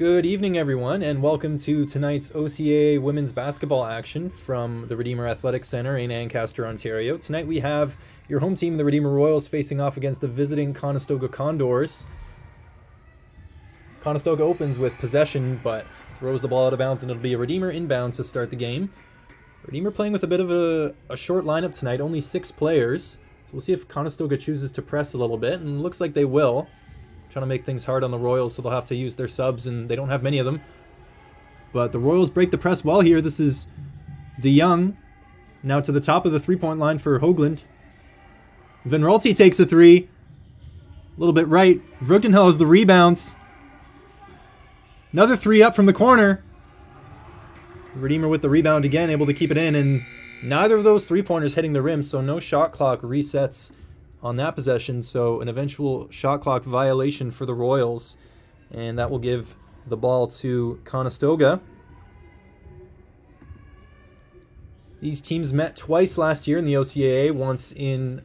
Good evening, everyone, and welcome to tonight's OCAA women's basketball action from the Redeemer Athletic Center in Ancaster, Ontario. Tonight we have your home team, the Redeemer Royals, facing off against the visiting Conestoga Condors. Conestoga opens with possession, but throws the ball out of bounds, and it'll be a Redeemer inbound to start the game. Redeemer playing with a bit of a short lineup tonight, only 6 players. So we'll see if Conestoga chooses to press a little bit, and it looks like they will. Trying to make things hard on the Royals, so they'll have to use their subs, and they don't have many of them. But the Royals break the press well here. This is DeYoung, now to the top of the three-point line for Hoagland. Venralti takes the three. A little bit right. Vrugdenhel has the rebounds. Another three up from the corner. Redeemer with the rebound again, able to keep it in, and neither of those three-pointers hitting the rim, so no shot clock resets on that possession, so an eventual shot clock violation for the Royals, and that will give the ball to Conestoga. These teams met twice last year in the OCAA, once in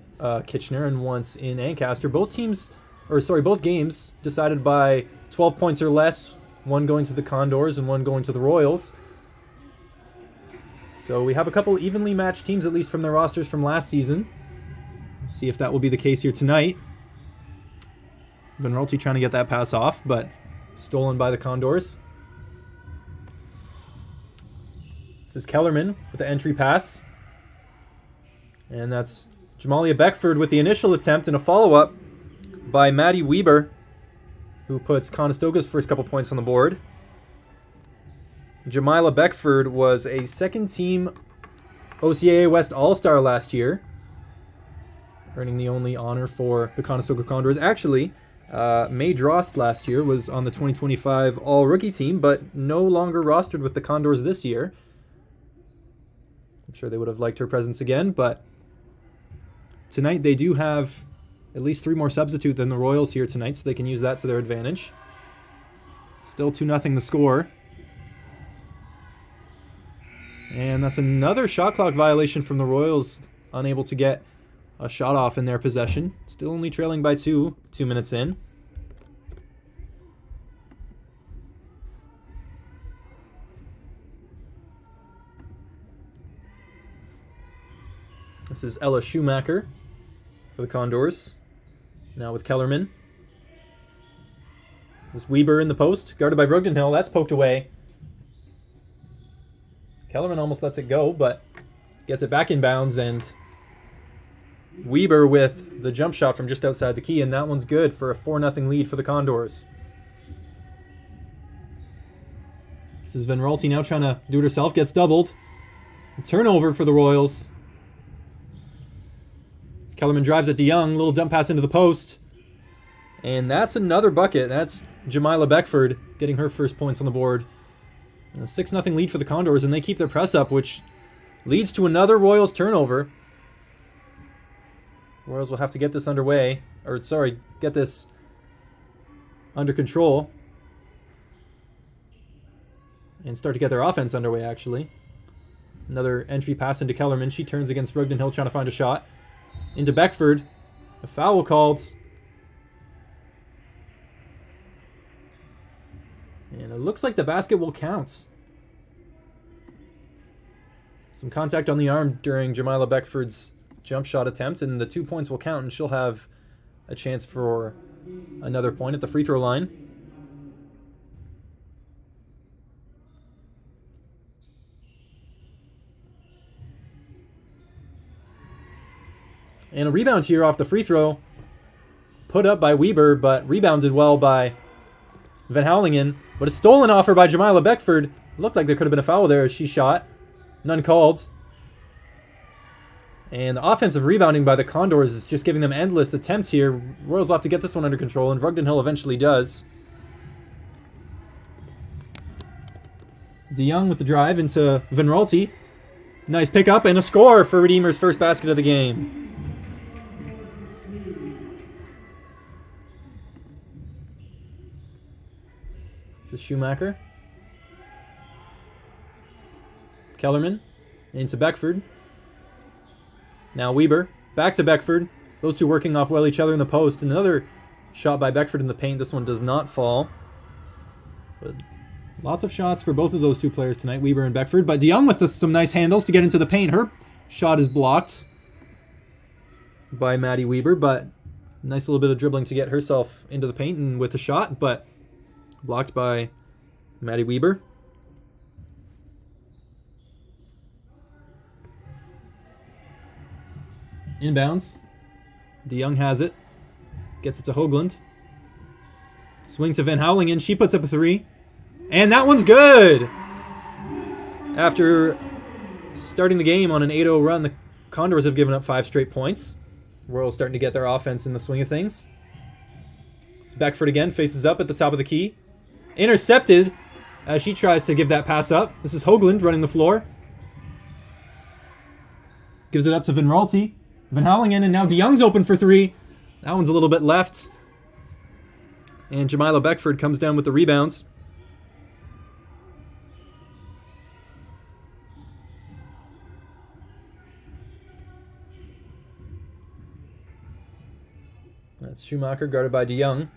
Kitchener and once in Ancaster. Both games decided by 12 points or less, one going to the Condors and one going to the Royals. So we have a couple evenly matched teams, at least from their rosters from last season. See if that will be the case here tonight. Venralti trying to get that pass off, but stolen by the Condors. This is Kellerman with the entry pass. And that's Jamalia Beckford with the initial attempt and a follow-up by Maddie Weber, who puts Conestoga's first couple points on the board. Jamila Beckford was a second-team OCAA West All-Star last year, earning the only honor for the Conestoga Condors. Actually, Mae Drost last year was on the 2025 All-Rookie team, but no longer rostered with the Condors this year. I'm sure they would have liked her presence again, but tonight they do have at least 3 more substitute than the Royals here tonight, so they can use that to their advantage. Still 2-0 the score. And that's another shot clock violation from the Royals, unable to get a shot off in their possession. Still only trailing by 2 minutes in. This is Ella Schumacher for the Condors. Now with Kellerman. There's Weber in the post, guarded by Vrugdenhel. That's poked away. Kellerman almost lets it go, but gets it back in bounds, and Weber with the jump shot from just outside the key, and that one's good for a 4-0 lead for the Condors. This is Venralti now trying to do it herself, gets doubled. A turnover for the Royals. Kellerman drives at DeYoung, little dump pass into the post. And that's another bucket. That's Jamila Beckford getting her first points on the board. And a 6-0 lead for the Condors, and they keep their press up, which leads to another Royals turnover. Royals will have to get this underway, get this under control and start to get their offense underway, actually. Another entry pass into Kellerman. She turns against Vrugdenhel, trying to find a shot. Into Beckford. A foul called. And it looks like the basket will count. Some contact on the arm during Jamila Beckford's jump shot attempt, and the 2 points will count, and she'll have a chance for another point at the free throw line. And a rebound here off the free throw. Put up by Weber, but rebounded well by Van Houwelingen. But a stolen offer by Jamila Beckford. Looked like there could have been a foul there as she shot. None called. And the offensive rebounding by the Condors is just giving them endless attempts here. Royals will have to get this one under control, and Vrugdenhel eventually does. DeYoung with the drive into Venralti. Nice pickup and a score for Redeemer's first basket of the game. This is Schumacher. Kellerman into Beckford. Now Weber, back to Beckford. Those two working off well each other in the post. Another shot by Beckford in the paint. This one does not fall. But Lots of shots for both of those two players tonight, Weber and Beckford. But DeYoung with some nice handles to get into the paint. Her shot is blocked by Maddie Weber, but nice little bit of dribbling to get herself into the paint and with a shot, but blocked by Maddie Weber. Inbounds. DeYoung has it. Gets it to Hoagland. Swing to Van Houwelingen. She puts up a three. And that one's good! After starting the game on an 8-0 run, the Condors have given up 5 straight points. Royals starting to get their offense in the swing of things. So Beckford again faces up at the top of the key. Intercepted as she tries to give that pass up. This is Hoagland running the floor. Gives it up to Van Raalte. Van Houwelingen, and now DeYoung's open for three. That one's a little bit left. And Jamila Beckford comes down with the rebounds. That's Schumacher guarded by DeYoung.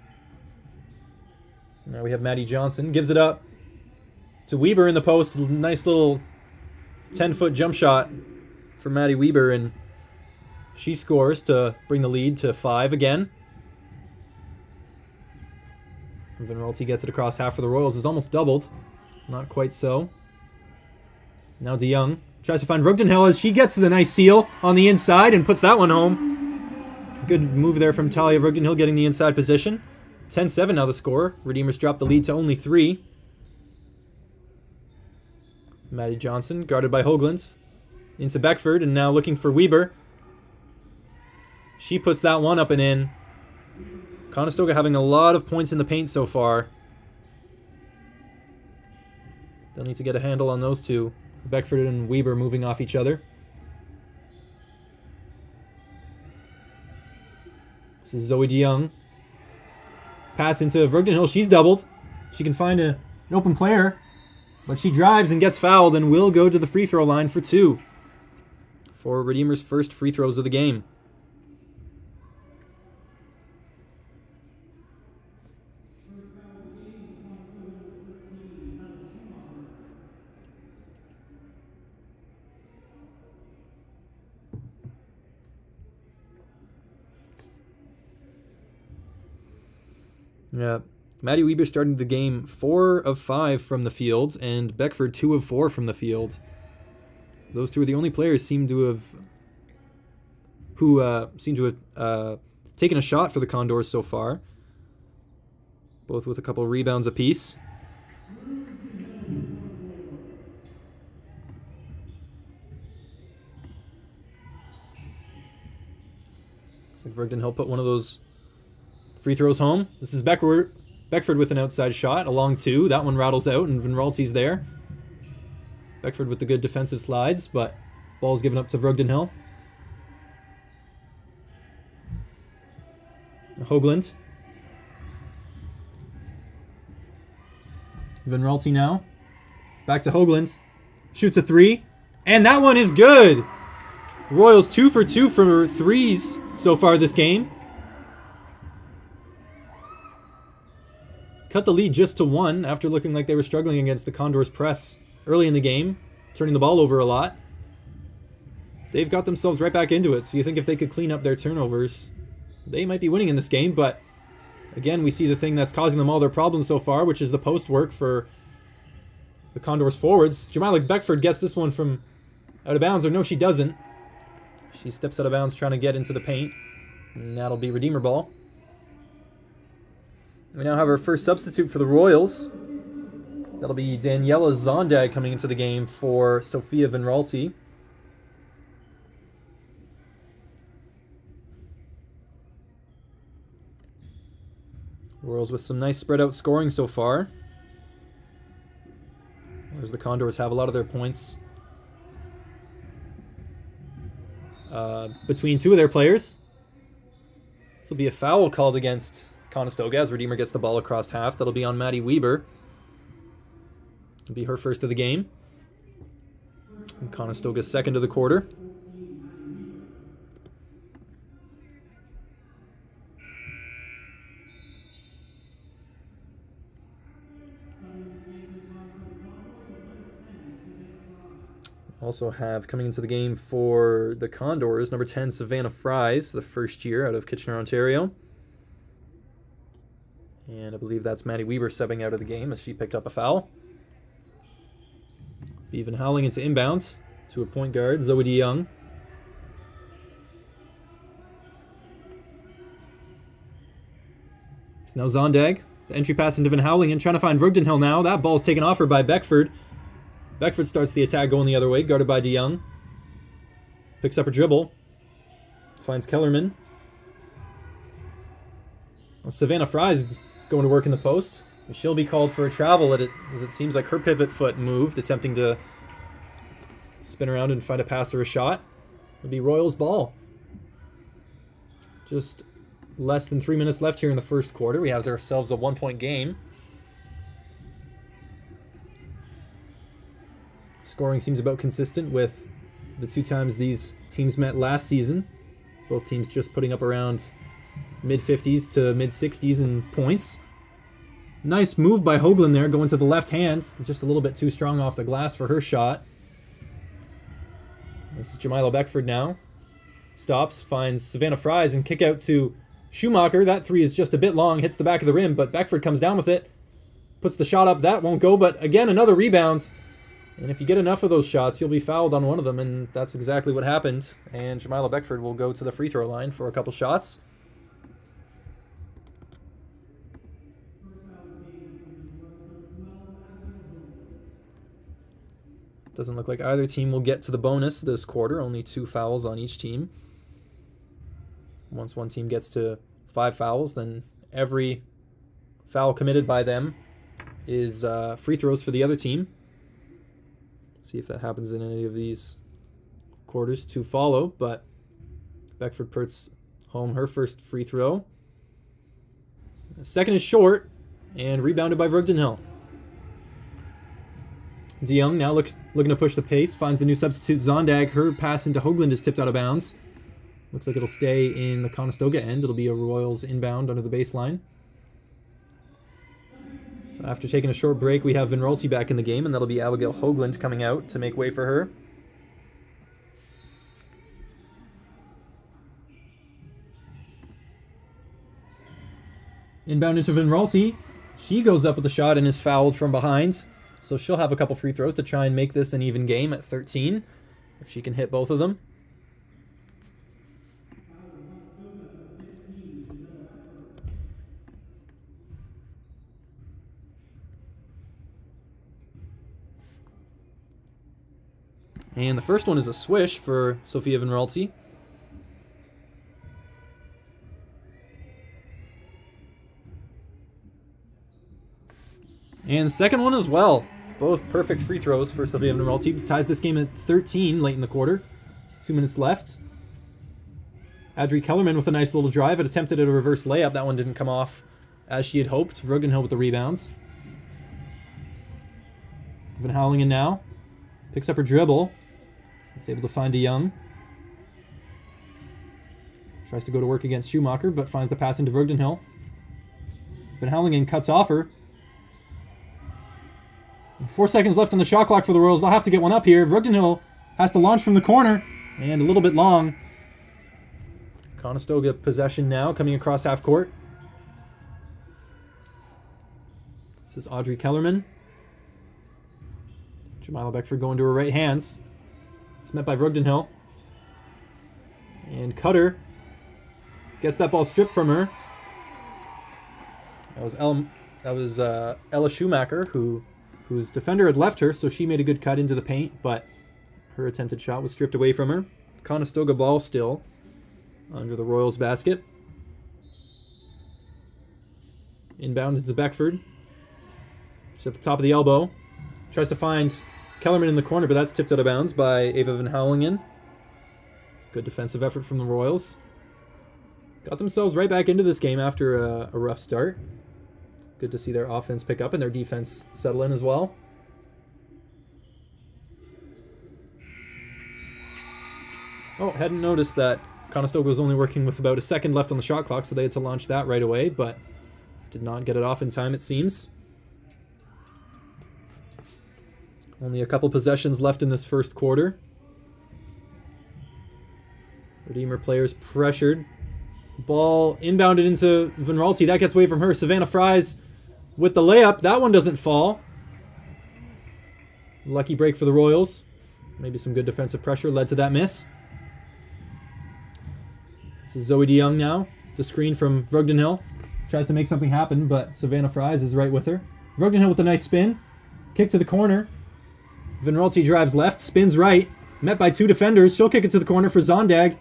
Now we have Maddie Johnson. Gives it up to Weber in the post. Nice little 10-foot jump shot for Maddie Weber, and she scores to bring the lead to 5 again. Van Raalte gets it across half for the Royals. It's almost doubled. Not quite so. Now DeYoung tries to find Rugdenhill as she gets the nice seal on the inside and puts that one home. Good move there from Talia Rugdenhill getting the inside position. 10-7 now the score. Redeemers drop the lead to only 3. Maddie Johnson guarded by Hoagland. Into Beckford, and now looking for Weber. She puts that one up and in. Conestoga having a lot of points in the paint so far. They'll need to get a handle on those two. Beckford and Weber moving off each other. This is Zoe DeYoung. Pass into Rugdenhill. She's doubled. She can find an open player, but she drives and gets fouled and will go to the free throw line for 2. For Redeemers' first free throws of the game. Yeah, Maddie Weber started the game 4 of 5 from the field, and Beckford 2 of 4 from the field. Those two are the only players who seem to have taken a shot for the Condors so far. Both with a couple of rebounds apiece. Looks like Rugdenhill put one of those free throws home. This is Beckford with an outside shot, a long 2. That one rattles out, and Van Raalte's there. Beckford with the good defensive slides, but ball's given up to Rugdenhill. Hoagland. Van Raalte now. Back to Hoagland. Shoots a 3. And that one is good! Royals 2 for 2 for threes so far this game. Cut the lead just to 1 after looking like they were struggling against the Condors' press early in the game, turning the ball over a lot. They've got themselves right back into it, so you think if they could clean up their turnovers, they might be winning in this game, but again, we see the thing that's causing them all their problems so far, which is the post work for the Condors forwards. Jamila Beckford gets this one from out of bounds, or no, she doesn't. She steps out of bounds trying to get into the paint, and that'll be Redeemer ball. We now have our first substitute for the Royals. That'll be Daniela Zondag coming into the game for Sophia Van Raalte. Royals with some nice spread out scoring so far. Whereas the Condors have a lot of their points between 2 of their players. This will be a foul called against Conestoga as Redeemer gets the ball across half. That'll be on Maddie Weber. It'll be her first of the game. And Conestoga's second of the quarter. Also have coming into the game for the Condors, number 10, Savannah Fries, the first year out of Kitchener, Ontario. And I believe that's Maddie Weber subbing out of the game as she picked up a foul. Bevan Howling into inbounds to a point guard, Zoe DeYoung. It's now Zondag. The entry pass into Van Howling and trying to find Rugdenhill now. That ball's taken off her by Beckford. Beckford starts the attack going the other way, guarded by DeYoung. Picks up a dribble. Finds Kellerman. Well, Savannah Fry's going to work in the post. She'll be called for a travel as it seems like her pivot foot moved, attempting to spin around and find a pass or a shot. It'll be Royals ball. Just less than 3 minutes left here in the first quarter. We have ourselves a 1-point game. Scoring seems about consistent with the 2 times these teams met last season. Both teams just putting up around mid-50s to mid-60s in points. Nice move by Hoagland there, going to the left hand. Just a little bit too strong off the glass for her shot. This is Jamila Beckford now. Stops, finds Savannah Fries, and kick out to Schumacher. That 3 is just a bit long, hits the back of the rim, but Beckford comes down with it. Puts the shot up, that won't go, but again, another rebound. And if you get enough of those shots, you'll be fouled on one of them, and that's exactly what happened. And Jamila Beckford will go to the free throw line for a couple shots. Doesn't look like either team will get to the bonus this quarter. Only 2 fouls on each team. Once one team gets to 5 fouls, then every foul committed by them is free throws for the other team. See if that happens in any of these quarters to follow, but Beckford puts home her first free throw. The second is short and rebounded by Vrugdenhill. DeYoung now looking to push the pace, finds the new substitute Zondag. Her pass into Hoagland is tipped out of bounds. Looks like it'll stay in the Conestoga end. It'll be a Royals inbound under the baseline. After taking a short break, we have Vinrolti back in the game, and that'll be Abigail Hoagland coming out to make way for her. Inbound into Vinrolti. She goes up with a shot and is fouled from behind. So she'll have a couple free throws to try and make this an even game at 13, if she can hit both of them. And the first one is a swish for Sophia Vinrolti. And the second one as well. Both perfect free throws for Sophia Vinrolti. Ties this game at 13 late in the quarter. 2 minutes left. Adri Kellerman with a nice little drive. It attempted a reverse layup. That one didn't come off as she had hoped. Vrugdenhill with the rebounds. Van Howlingen now. Picks up her dribble. It's able to find DeYoung. Tries to go to work against Schumacher, but finds the pass into Vrugdenhill. Van Howlingen cuts off her. 4 seconds left on the shot clock for the Royals. They'll have to get one up here. Vrugdenhill has to launch from the corner, and a little bit long. Conestoga possession now, coming across half court. This is Audrey Kellerman. Jamila Beckford going to her right hands. It's met by Vrugdenhill. And Cutter gets that ball stripped from her. That was Ella Schumacher, whose defender had left her, so she made a good cut into the paint, but her attempted shot was stripped away from her. Conestoga ball still under the Royals basket. Inbounds to Beckford. She's at the top of the elbow. Tries to find Kellerman in the corner, but that's tipped out of bounds by Ava Van Howlingen. Good defensive effort from the Royals. Got themselves right back into this game after a rough start. Good to see their offense pick up and their defense settle in as well. Oh, hadn't noticed that Conestoga was only working with about a second left on the shot clock, so they had to launch that right away, but did not get it off in time, it seems. Only a couple possessions left in this first quarter. Redeemer players pressured. Ball inbounded into Van Raalte. That gets away from her. Savannah Fries with the layup. That one doesn't fall. Lucky break for the Royals. Maybe some good defensive pressure led to that miss. This is Zoe DeYoung now. The screen from Vrogdenhill. Tries to make something happen, but Savannah Fries is right with her. Vrogdenhill with a nice spin. Kick to the corner. Van Raalte drives left, spins right. Met by two defenders. She'll kick it to the corner for Zondag.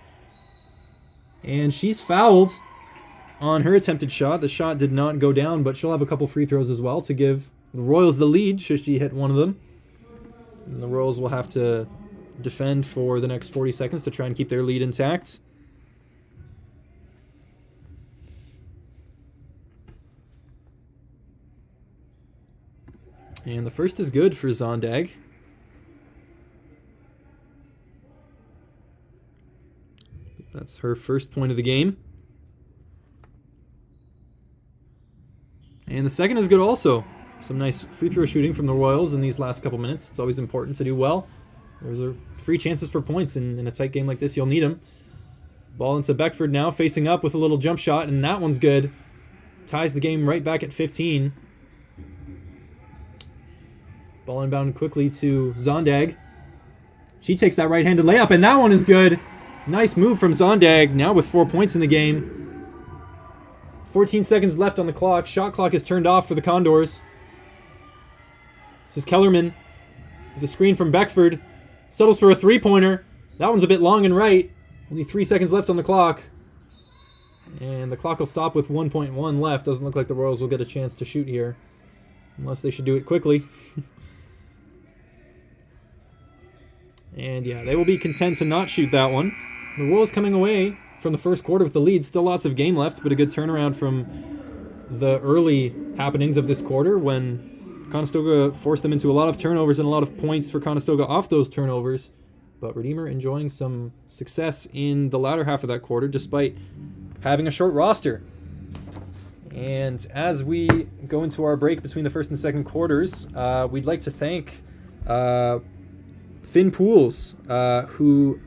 And she's fouled on her attempted shot. The shot did not go down, but she'll have a couple free throws as well to give the Royals the lead. Shishji hit one of them. And the Royals will have to defend for the next 40 seconds to try and keep their lead intact. And the first is good for Zondag. That's her first point of the game. And the second is good also. Some nice free throw shooting from the Royals in these last couple minutes. It's always important to do well. There's free chances for points in a tight game like this. You'll need them. Ball into Beckford now, facing up with a little jump shot, and that one's good. Ties the game right back at 15. Ball inbound quickly to Zondag. She takes that right-handed layup, and that one is good. Nice move from Zondag, now with 4 points in the game. 14 seconds left on the clock. Shot clock is turned off for the Condors. This is Kellerman with a screen from Beckford. Settles for a three-pointer. That one's a bit long and right. Only 3 seconds left on the clock. And the clock will stop with 1.1 left. Doesn't look like the Royals will get a chance to shoot here. Unless they should do it quickly. And yeah, they will be content to not shoot that one. The Royals coming away from the first quarter with the lead. Still lots of game left, but a good turnaround from the early happenings of this quarter when Conestoga forced them into a lot of turnovers and a lot of points for Conestoga off those turnovers. But Redeemer enjoying some success in the latter half of that quarter despite having a short roster. And as we go into our break between the first and second quarters, we'd like to thank Finn Pools, who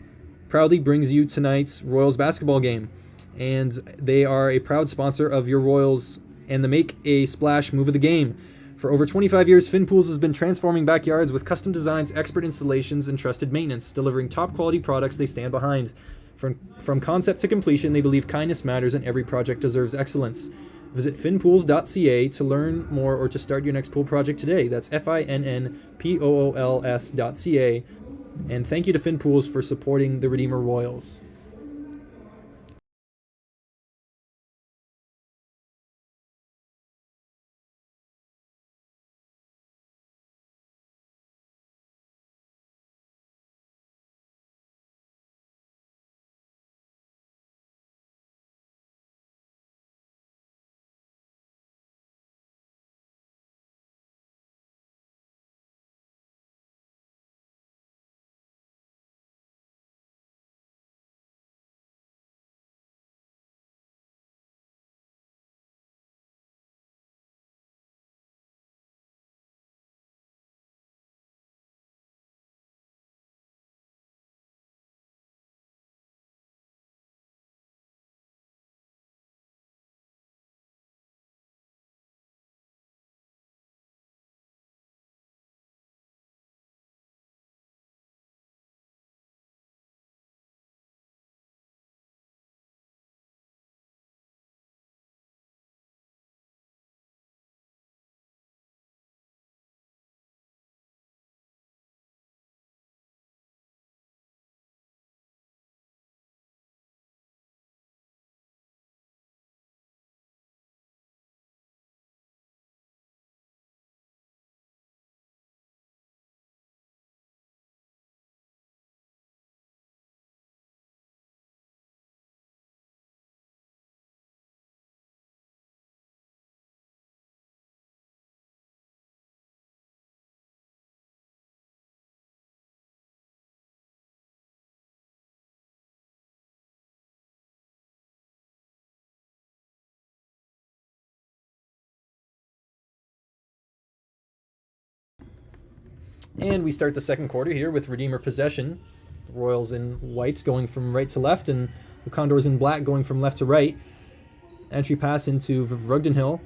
proudly brings you tonight's Royals basketball game. And they are a proud sponsor of your Royals and the Make a Splash move of the game. For over 25 years, Finn Pools has been transforming backyards with custom designs, expert installations, and trusted maintenance, delivering top-quality products they stand behind. From concept to completion, they believe kindness matters and every project deserves excellence. Visit finnpools.ca to learn more or to start your next pool project today. That's FINNPOOLS.ca. And thank you to Finn Pools for supporting the Redeemer Royals. And we start the second quarter here with Redeemer possession. The Royals in white going from right to left, and the Condors in black going from left to right. Entry pass into Vrugdenhill.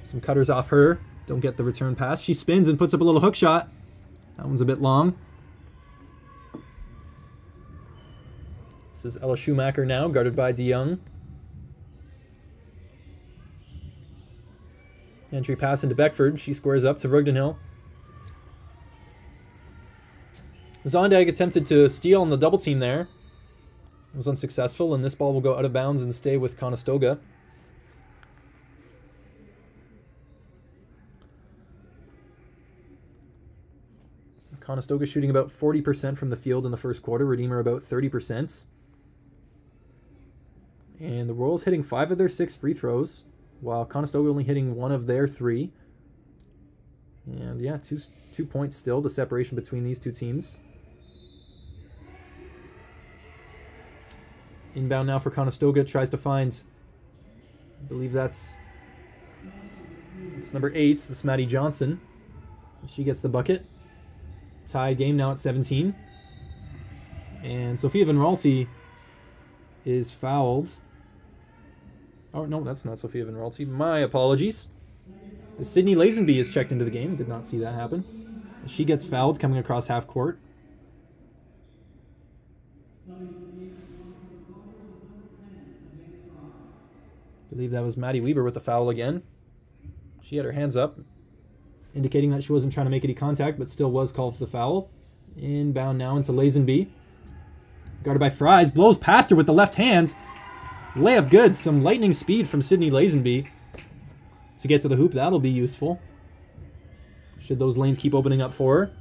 Some cutters off her. Don't get the return pass. She spins and puts up a little hook shot. That one's a bit long. This is Ella Schumacher now, guarded by DeYoung. Entry pass into Beckford. She squares up to Vrugdenhill. Zondag attempted to steal on the double team there. It was unsuccessful, and this ball will go out of bounds and stay with Conestoga. Conestoga shooting about 40% from the field in the first quarter. Redeemer about 30%. And the Royals hitting 5 of their 6 free throws, while Conestoga only hitting 1 of their 3. And yeah, two points still, the separation between these two teams. Inbound now for Conestoga, tries to find, I believe it's number 8, that's Maddie Johnson. She gets the bucket. Tie game now at 17. And Sophia Van Raalte is fouled. Oh, no, that's not Sophia Van Raalte. My apologies. Sydney Lazenby is checked into the game. Did not see that happen. She gets fouled coming across half court. I believe that was Maddie Weber with the foul again. She had her hands up, indicating that she wasn't trying to make any contact, but still was called for the foul. Inbound now into Lazenby. Guarded by Fries. Blows past her with the left hand. Layup good. Some lightning speed from Sydney Lazenby to get to the hoop. That'll be useful, should those lanes keep opening up for her.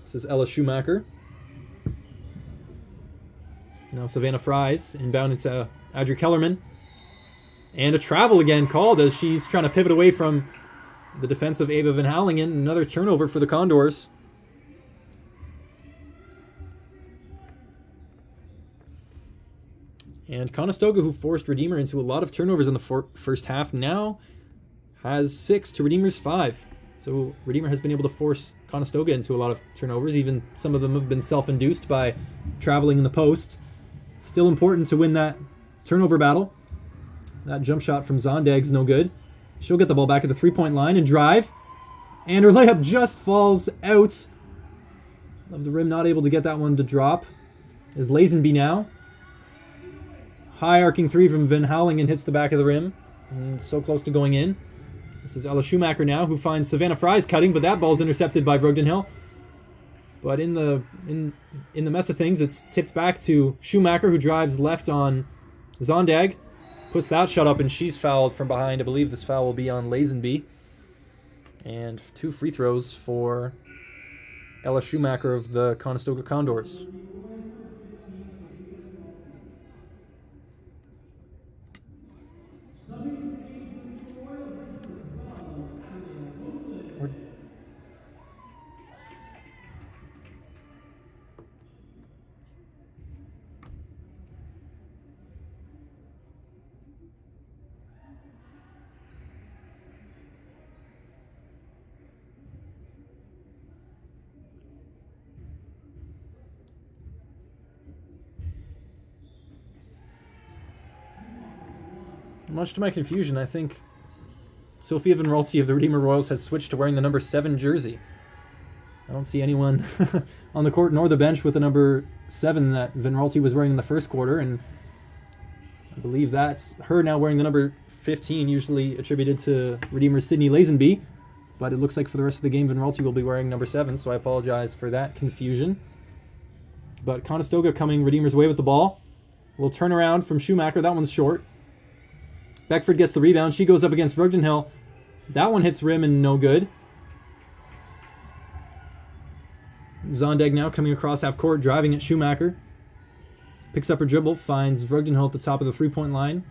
This is Ella Schumacher. Now Savannah Fries. Inbound into Audrey Kellerman. And a travel again called as she's trying to pivot away from the defense of Ava Van Hallingen. Another turnover for the Condors. And Conestoga, who forced Redeemer into a lot of turnovers in the first half, now has 6 to Redeemer's 5. So Redeemer has been able to force Conestoga into a lot of turnovers. Even some of them have been self-induced by traveling in the post. Still important to win that turnover battle. That jump shot from Zondag's no good. She'll get the ball back at the three-point line and drive. And her layup just falls out of the rim. Not able to get that one to drop. Is Lazenby now. High arcing 3 from Van Hallingen hits the back of the rim. And so close to going in. This is Ella Schumacher now, who finds Savannah Fries cutting, but that ball's intercepted by Vrugdenhill. But in the mess of things, it's tipped back to Schumacher, who drives left on Zondag. Puts that shot up, and she's fouled from behind. I believe this foul will be on Lazenby. And 2 free throws for Ella Schumacher of the Conestoga Condors. Much to my confusion, I think Sophia Van Raalte of the Redeemer Royals has switched to wearing the number 7 jersey. I don't see anyone on the court nor the bench with the number 7 that Van Raalte was wearing in the first quarter, and I believe that's her now wearing the number 15, usually attributed to Redeemer's Sydney Lazenby, but it looks like for the rest of the game Van Raalte will be wearing number 7, so I apologize for that confusion. But Conestoga coming Redeemer's way with the ball. A little turnaround from Schumacher, that one's short. Beckford gets the rebound. She goes up against Vrugdenhill. That one hits rim and no good. Zondag now coming across half court, driving at Schumacher. Picks up her dribble, finds Vrugdenhill at the top of the three-point line.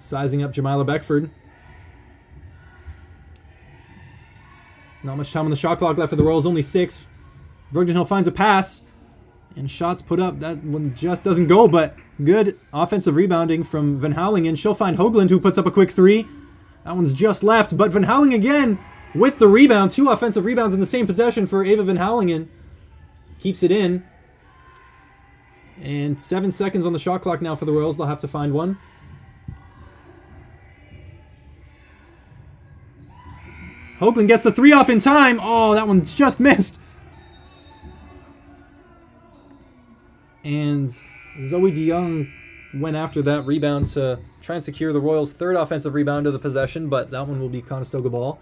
Sizing up Jamila Beckford. Not much time on the shot clock left for the Royals, only 6. Vrugdenhill finds a pass. And shots put up. That one just doesn't go, but good offensive rebounding from Van Hallingen. She'll find Hoagland, who puts up a quick 3. That one's just left, but Van Houwelingen again with the rebound. 2 offensive rebounds in the same possession for Ava Van Houwelingen. Keeps it in. And 7 seconds on the shot clock now for the Royals. They'll have to find one. Hoagland gets the 3 off in time. Oh, that one's just missed. And Zoe DeYoung went after that rebound to try and secure the Royals' 3rd offensive rebound of the possession, but that one will be Conestoga ball.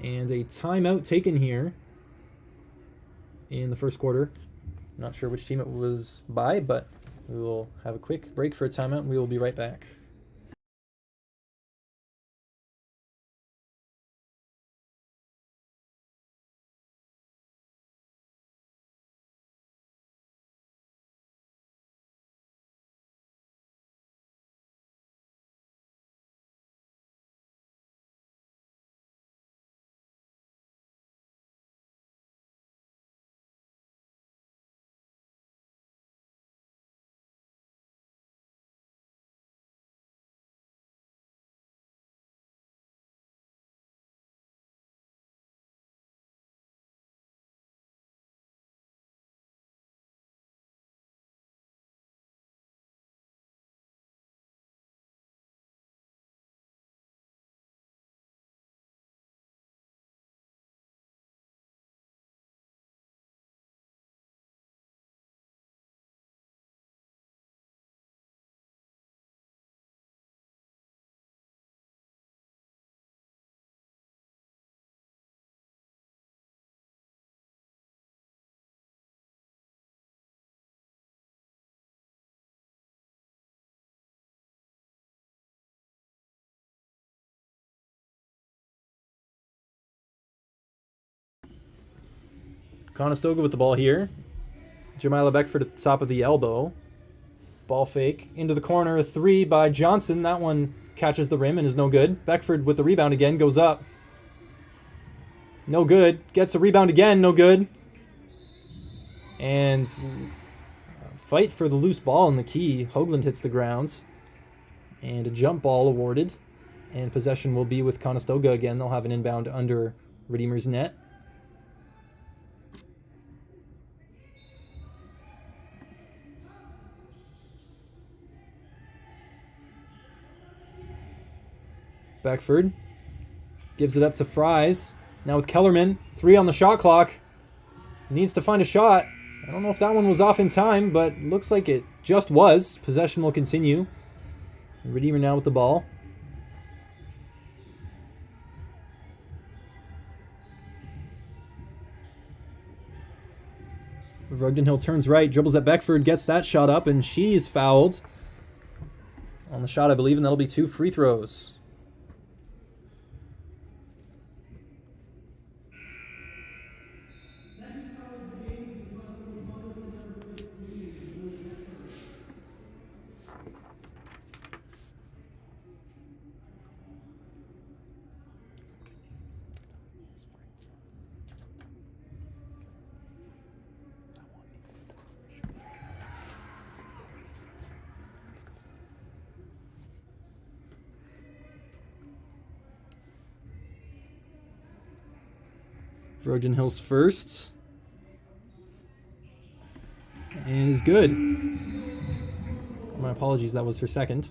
And a timeout taken here in the first quarter. Not sure which team it was by, but we will have a quick break for a timeout, and we will be right back. Conestoga with the ball here. Jamila Beckford at the top of the elbow. Ball fake into the corner. A 3 by Johnson. That one catches the rim and is no good. Beckford with the rebound again. Goes up. No good. Gets a rebound again. No good. And fight for the loose ball in the key. Hoagland hits the grounds. And a jump ball awarded. And possession will be with Conestoga again. They'll have an inbound under Redeemer's net. Beckford gives it up to Fries. Now with Kellerman. 3 on the shot clock. Needs to find a shot. I don't know if that one was off in time, but looks like it just was. Possession will continue. Redeemer now with the ball. Rugden Hill turns right, dribbles at Beckford, gets that shot up, and she's fouled on the shot, I believe, and that'll be 2 free throws. Rugden Hill's first. And is good. My apologies, that was her second.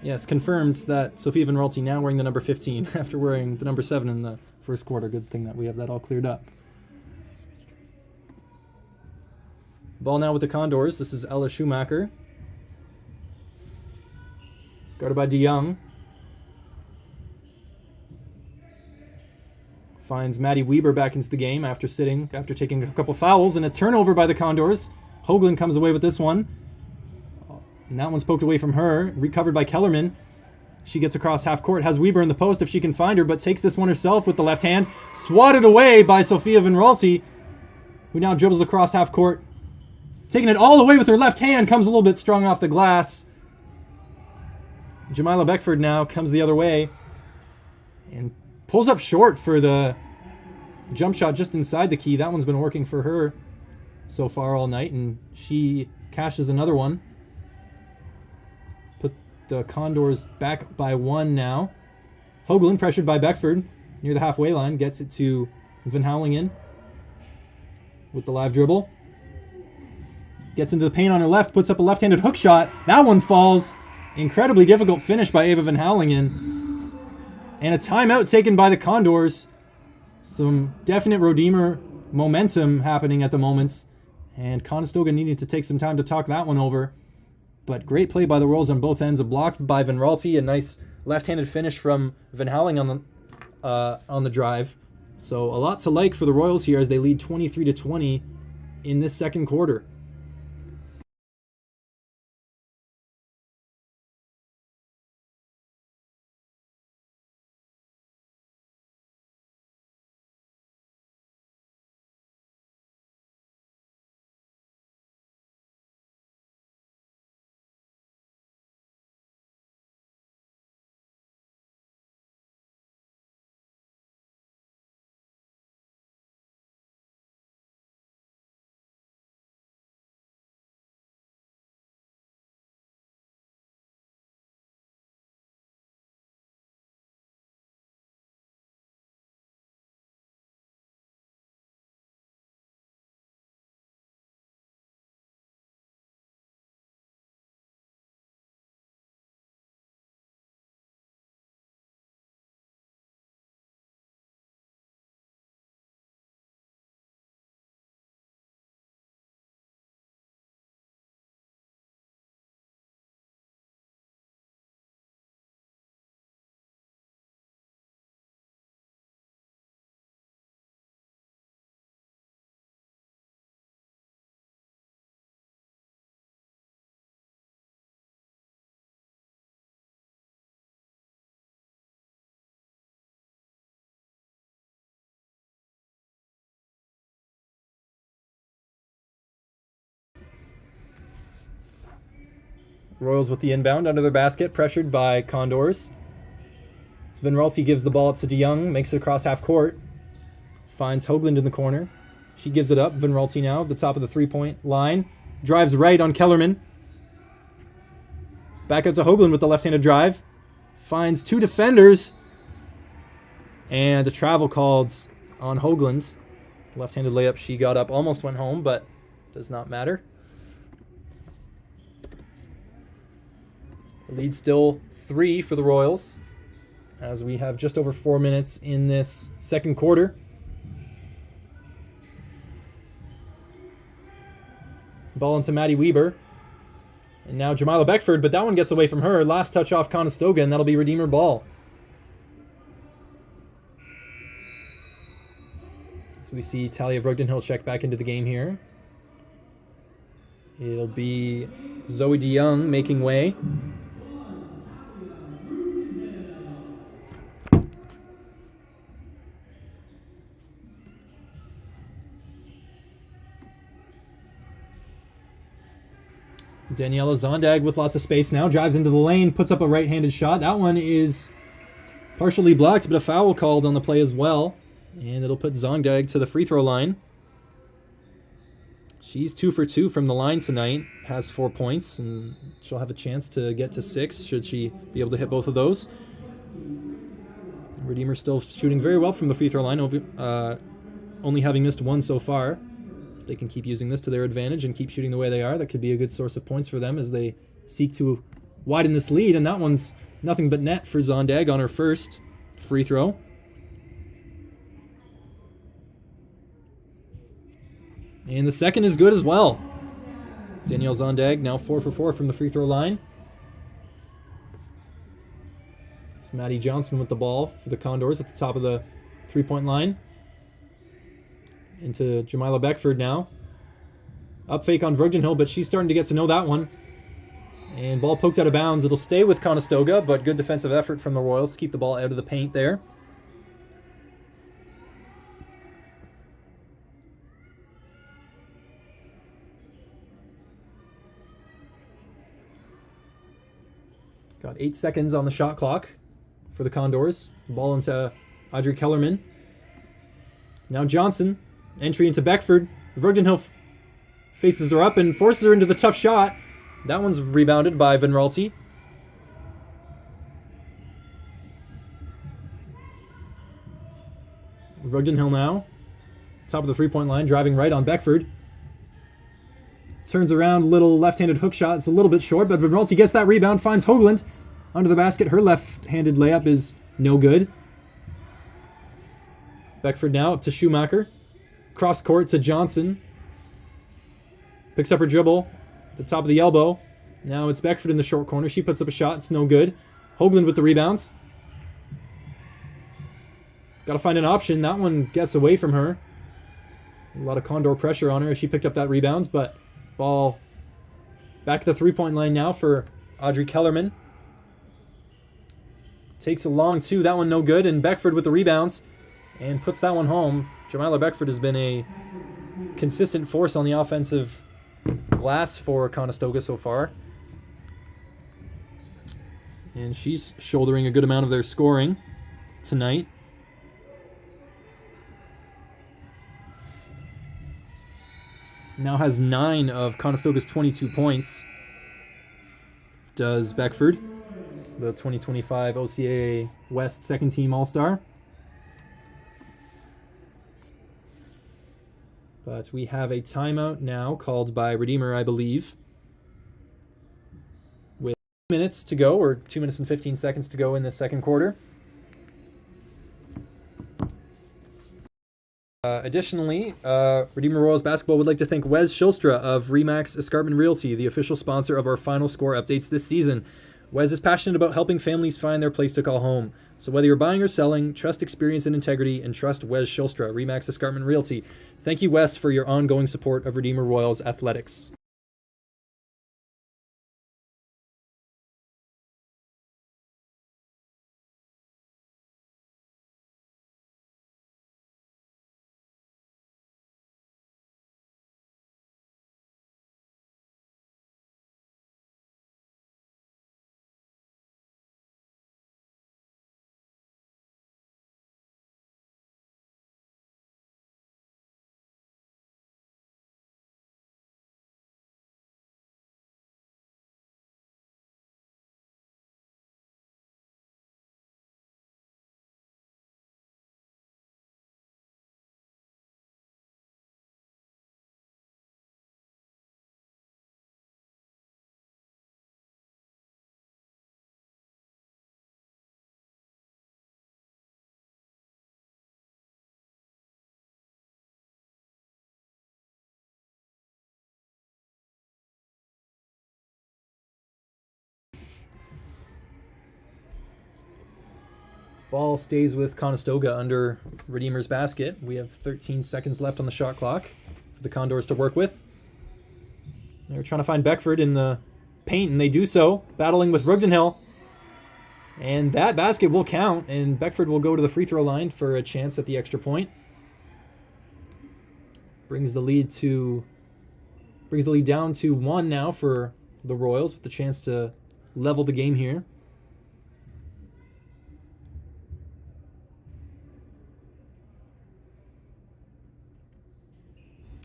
Yes, confirmed that Sophia Van Ralty now wearing the number 15 after wearing the number 7 in the first quarter. Good thing that we have that all cleared up. Ball now with the Condors. This is Ella Schumacher. Guarded by DeYoung. Finds Maddie Weber back into the game after taking a couple fouls, and a turnover by the Condors. Hoagland comes away with this one. And that one's poked away from her. Recovered by Kellerman. She gets across half court, has Weber in the post if she can find her, but takes this one herself with the left hand. Swatted away by Sophia Van Ralty, who now dribbles across half court. Taking it all away with her left hand, comes a little bit strong off the glass. Jamila Beckford now comes the other way and pulls up short for the jump shot just inside the key. That one's been working for her so far all night, and she cashes another one. Put the Condors back by 1 now. Hoagland, pressured by Beckford near the halfway line, gets it to Van Houwelingen with the live dribble. Gets into the paint on her left, puts up a left-handed hook shot. That one falls. Incredibly difficult finish by Ava Van Houwelingen. And a timeout taken by the Condors. Some definite Redeemer momentum happening at the moment. And Conestoga needing to take some time to talk that one over. But great play by the Royals on both ends. A block by Van Raalte. A nice left-handed finish from Van Houwelingen on the drive. So a lot to like for the Royals here as they lead 23-20 in this second quarter. Royals with the inbound under their basket, pressured by Condors. Van Raalte gives the ball up to DeYoung, makes it across half court. Finds Hoagland in the corner. She gives it up. Van Raalte now at the top of the three-point line. Drives right on Kellerman. Back out to Hoagland with the left-handed drive. Finds 2 defenders. And a travel called on Hoagland. Left-handed layup she got up, almost went home, but does not matter. The lead still 3 for the Royals as we have just over 4 minutes in this second quarter. Ball into Maddie Weber. And now Jamila Beckford, but that one gets away from her. Last touch off Conestoga, and that'll be Redeemer ball. So we see Talia Vrogdenhill check back into the game here. It'll be Zoe DeYoung making way. Daniela Zondag with lots of space now. Drives into the lane, puts up a right-handed shot. That one is partially blocked, but a foul called on the play as well. And it'll put Zondag to the free throw line. She's 2 for 2 from the line tonight. Has 4 points, and she'll have a chance to get to 6 should she be able to hit both of those. Redeemer still shooting very well from the free throw line, only having missed 1 so far. If they can keep using this to their advantage and keep shooting the way they are, that could be a good source of points for them as they seek to widen this lead. And that one's nothing but net for Zondag on her first free throw. And the second is good as well. Danielle Zondag now 4 for 4 from the free throw line. It's Maddie Johnson with the ball for the Condors at the top of the three-point line. Into Jamila Beckford now. Up fake on Vrogdenhill, but she's starting to get to know that one. And ball poked out of bounds. It'll stay with Conestoga, but good defensive effort from the Royals to keep the ball out of the paint there. Got 8 seconds on the shot clock for the Condors. Ball into Audrey Kellerman. Now Johnson. Entry into Beckford. Vrogdenhill faces her up and forces her into the tough shot. That one's rebounded by Vinralti. Rugdenhill now. Top of the three-point line, driving right on Beckford. Turns around, little left-handed hook shot. It's a little bit short, but Vinralti gets that rebound, finds Hoagland under the basket. Her left-handed layup is no good. Beckford now up to Schumacher. Cross court to Johnson. Picks up her dribble. At the top of the elbow. Now it's Beckford in the short corner. She puts up a shot. It's no good. Hoagland with the rebounds. Got to find an option. That one gets away from her. A lot of Condor pressure on her as she picked up that rebound, but ball back to the three-point line now for Audrey Kellerman. Takes a long two. That one no good, and Beckford with the rebounds and puts that one home. Jamila Beckford has been a consistent force on the offensive glass for Conestoga so far. And she's shouldering a good amount of their scoring tonight. Now has 9 of Conestoga's 22 points. Does Beckford, the 2025 OCAA West second team All-Star. But we have a timeout now called by Redeemer, I believe. With 2 minutes to go, or 2 minutes and 15 seconds to go in the second quarter. Additionally, Redeemer Royals Basketball would like to thank Wes Shilstra of Remax Escarpment Realty, the official sponsor of our Final Score updates this season. Wes is passionate about helping families find their place to call home. So whether you're buying or selling, trust experience and integrity, and trust Wes Shilstra, Remax Escarpment Realty. Thank you, Wes, for your ongoing support of Redeemer Royals Athletics. Ball stays with Conestoga under Redeemer's basket. We have 13 seconds left on the shot clock for the Condors to work with. They're trying to find Beckford in the paint, and they do so, battling with Rugdenhill. And that basket will count, and Beckford will go to the free throw line for a chance at the extra point. Brings the lead down to 1 now for the Royals, with the chance to level the game here.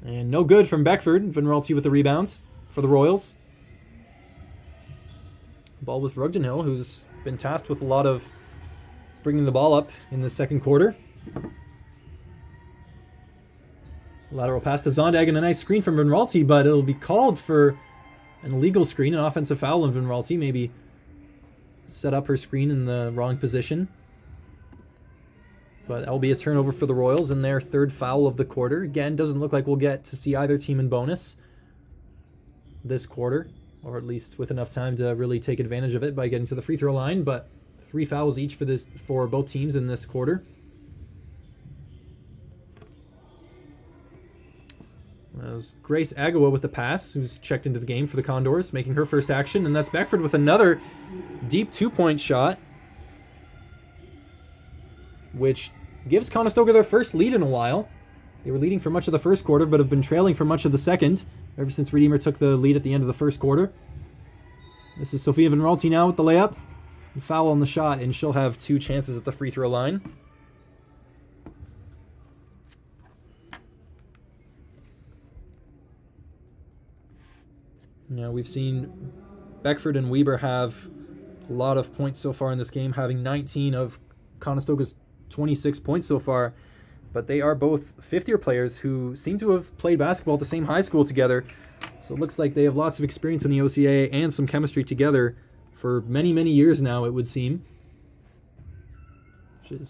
And no good from Beckford. Vinralti with the rebounds for the Royals. Ball with Rugdenhill, who's been tasked with a lot of bringing the ball up in the second quarter. Lateral pass to Zondag and a nice screen from Vinralti, but it'll be called for an illegal screen, an offensive foul on Vinralti. Maybe set up her screen in the wrong position. But that'll be a turnover for the Royals and their third foul of the quarter. Again, doesn't look like we'll get to see either team in bonus this quarter, or at least with enough time to really take advantage of it by getting to the free throw line. But 3 fouls each for both teams in this quarter. That was Grace Agawa with the pass, who's checked into the game for the Condors, making her first action. And that's Beckford with another deep 2-point shot, which gives Conestoga their first lead in a while. They were leading for much of the first quarter, but have been trailing for much of the second, ever since Redeemer took the lead at the end of the first quarter. This is Sophia Vinralti now with the layup. Foul on the shot, and she'll have 2 chances at the free throw line. Now we've seen Beckford and Weber have a lot of points so far in this game, having 19 of Conestoga's 26 points so far. But they are both fifth-year players who seem to have played basketball at the same high school together. So it looks like they have lots of experience in the OCAA and some chemistry together for many, many years now, it would seem. Which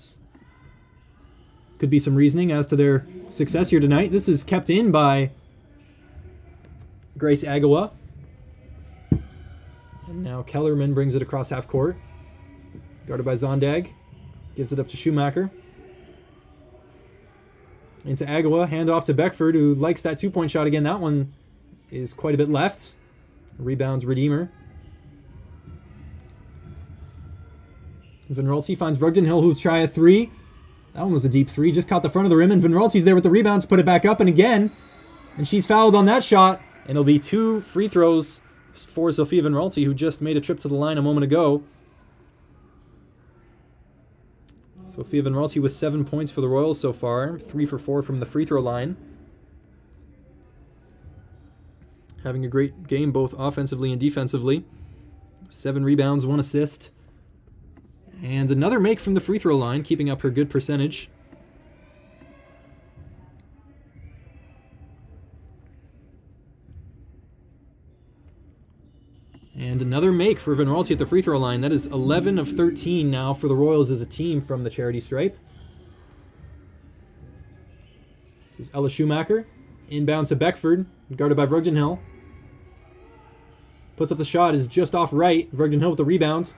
could be some reasoning as to their success here tonight. This is kept in by Grace Agawa. And now Kellerman brings it across half court. Guarded by Zondag. Gives it up to Schumacher. Into Agawa. Hand off to Beckford, who likes that two-point shot again. That one is quite a bit left. Rebounds Redeemer. Van Rolte finds Vrugdenhill, who'll try a three. That one was a deep three. Just caught the front of the rim, and Van Rolte's there with the rebounds. Put it back up, and again. And she's fouled on that shot. And it'll be 2 free throws for Sophia Van Rolte, who just made a trip to the line a moment ago. Sophia Van Rolte with 7 points for the Royals so far. 3 for 4 from the free throw line. Having a great game both offensively and defensively. 7 rebounds, 1 assist. And another make from the free throw line, keeping up her good percentage. And another make for Van Rolte at the free throw line. That is 11 of 13 now for the Royals as a team from the charity stripe. This is Ella Schumacher. Inbound to Beckford, guarded by Vrugdenhill. Puts up the shot, is just off right. Vrugdenhill with the rebound.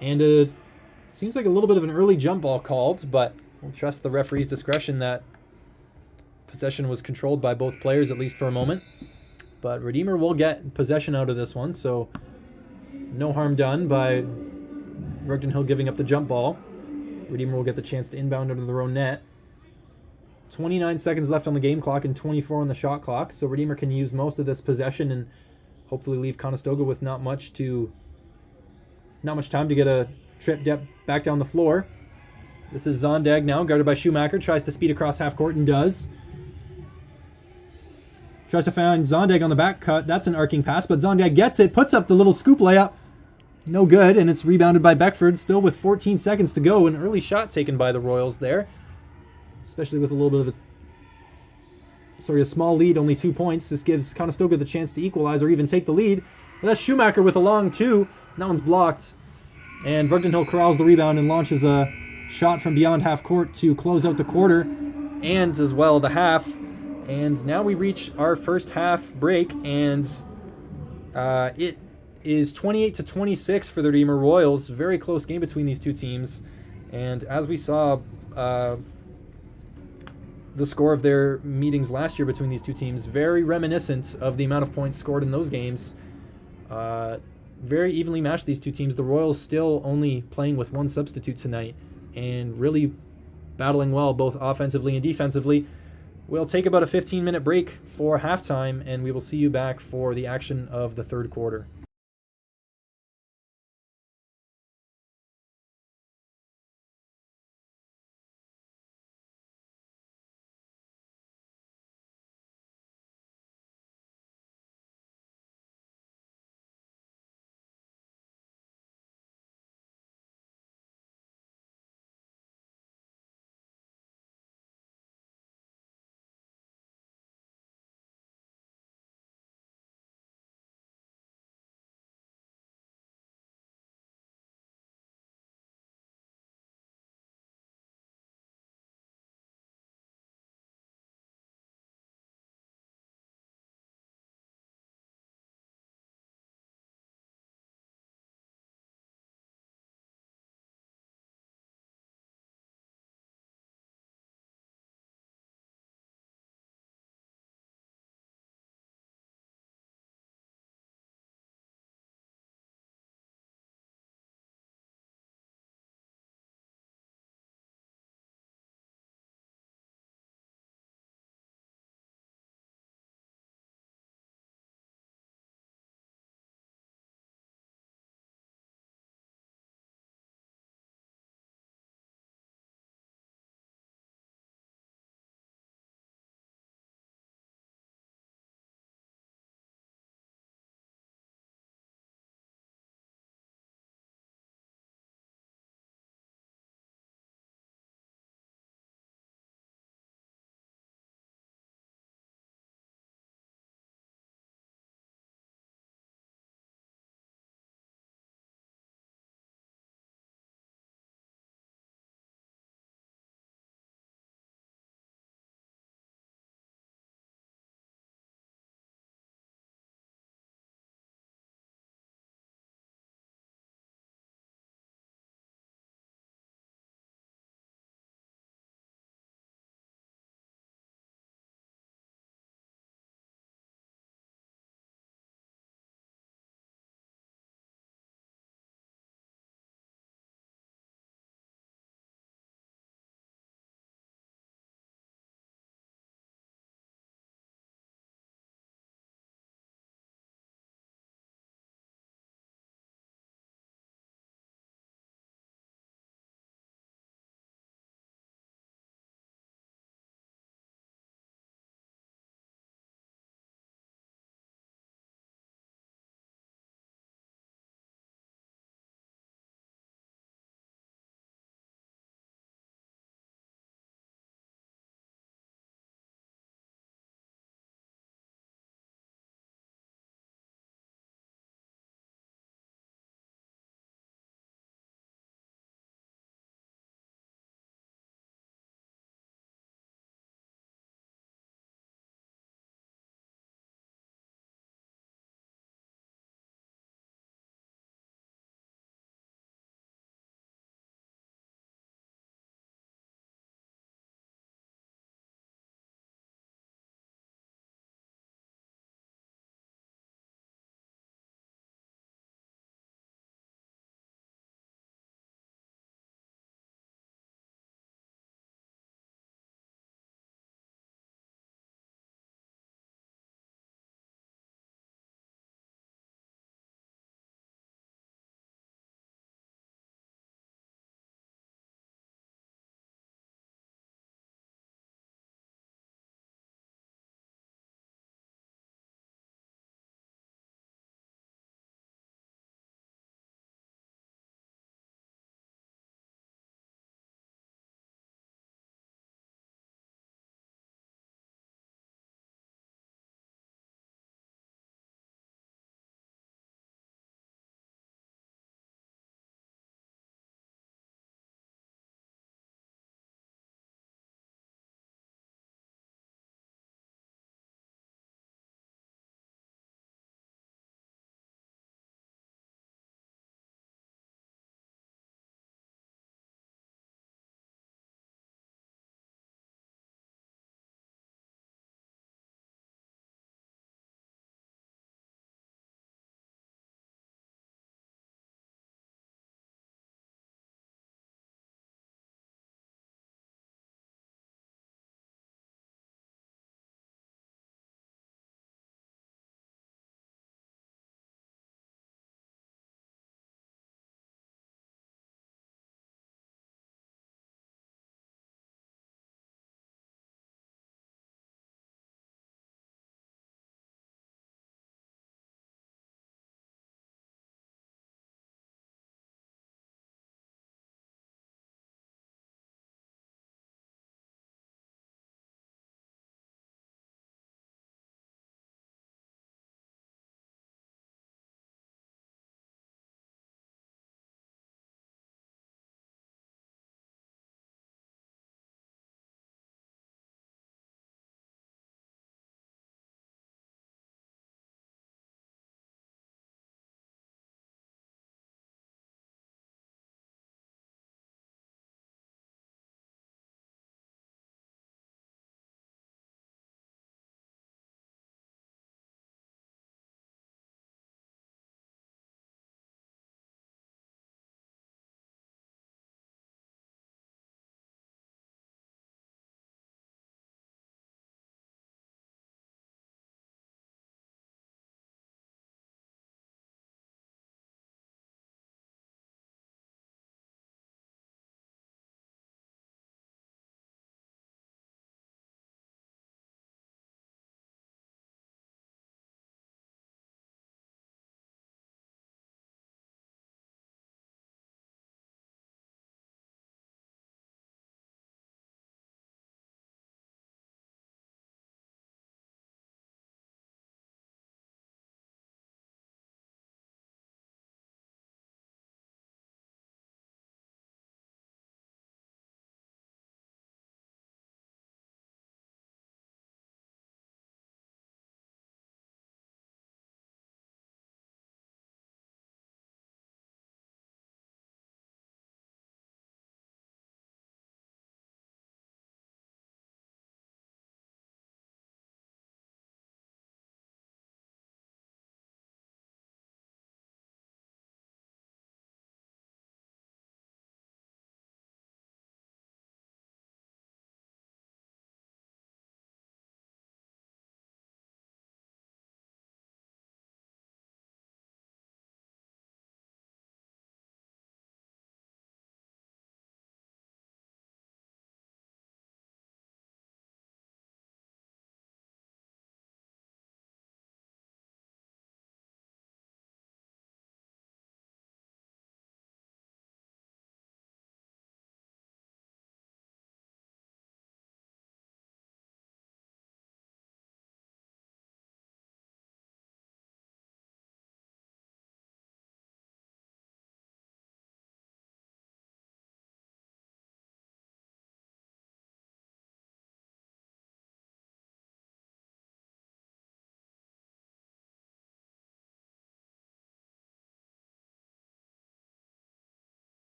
And seems like a little bit of an early jump ball called, but we'll trust the referee's discretion that possession was controlled by both players, at least for a moment. But Redeemer will get possession out of this one, so no harm done by Vrugdenhill giving up the jump ball. Redeemer will get the chance to inbound under their own net. 29 seconds left on the game clock and 24 on the shot clock, so Redeemer can use most of this possession and hopefully leave Conestoga with not much time to get a trip back down the floor. This is Zondag now, guarded by Schumacher. Tries to speed across half court and does. Tries to find Zondag on the back cut. That's an arcing pass, but Zondag gets it, puts up the little scoop layup. No good, and it's rebounded by Beckford, still with 14 seconds to go. An early shot taken by the Royals there, especially with a little bit of a small lead, only 2 points. This gives Conestoga the chance to equalize or even take the lead. But that's Schumacher with a long two. That one's blocked. And Vrugdenhill corrals the rebound and launches a shot from beyond half court to close out the quarter and as well the half. And now we reach our first half break, and it is 28-26 for the Redeemer Royals. Very close game between these two teams. And as we saw, the score of their meetings last year between these two teams, very reminiscent of the amount of points scored in those games. Very evenly matched, these two teams. The Royals still only playing with 1 substitute tonight and really battling well both offensively and defensively. We'll take about a 15-minute break for halftime, and we will see you back for the action of the third quarter.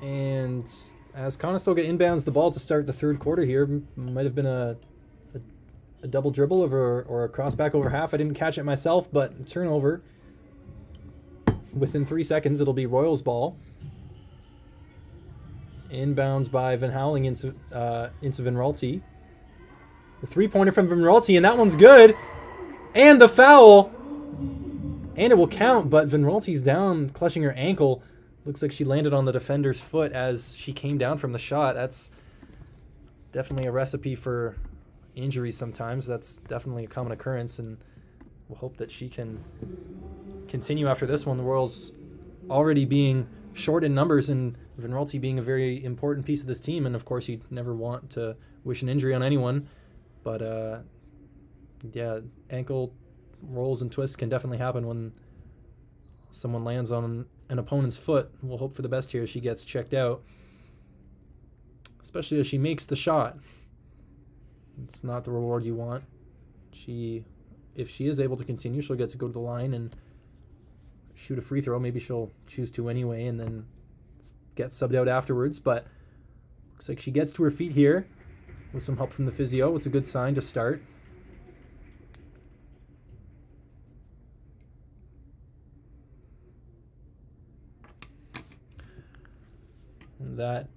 And as Conestoga inbounds the ball to start the third quarter here, might have been a double dribble over or a cross back over half. I didn't catch it myself, but turnover. Within 3 seconds, it'll be Royals ball. Inbounds by Van Houweling into Vinralti. The three-pointer from Vinralti, and that one's good. And the foul. And it will count, but Vinralti's down, clutching her ankle. Looks like she landed on the defender's foot as she came down from the shot. That's definitely a recipe for injuries sometimes. That's definitely a common occurrence, and we'll hope that she can continue after this one. The Royals already being short in numbers and Vinralti being a very important piece of this team, and of course you never want to wish an injury on anyone, but yeah, ankle rolls and twists can definitely happen when someone lands on an opponent's foot. We'll hope for the best here as she gets checked out, especially as she makes the shot. It's not the reward you want. If she is able to continue, she'll get to go to the line and shoot a free throw. Maybe she'll choose to anyway and then get subbed out afterwards, but looks like she gets to her feet here with some help from the physio. It's a good sign to start. That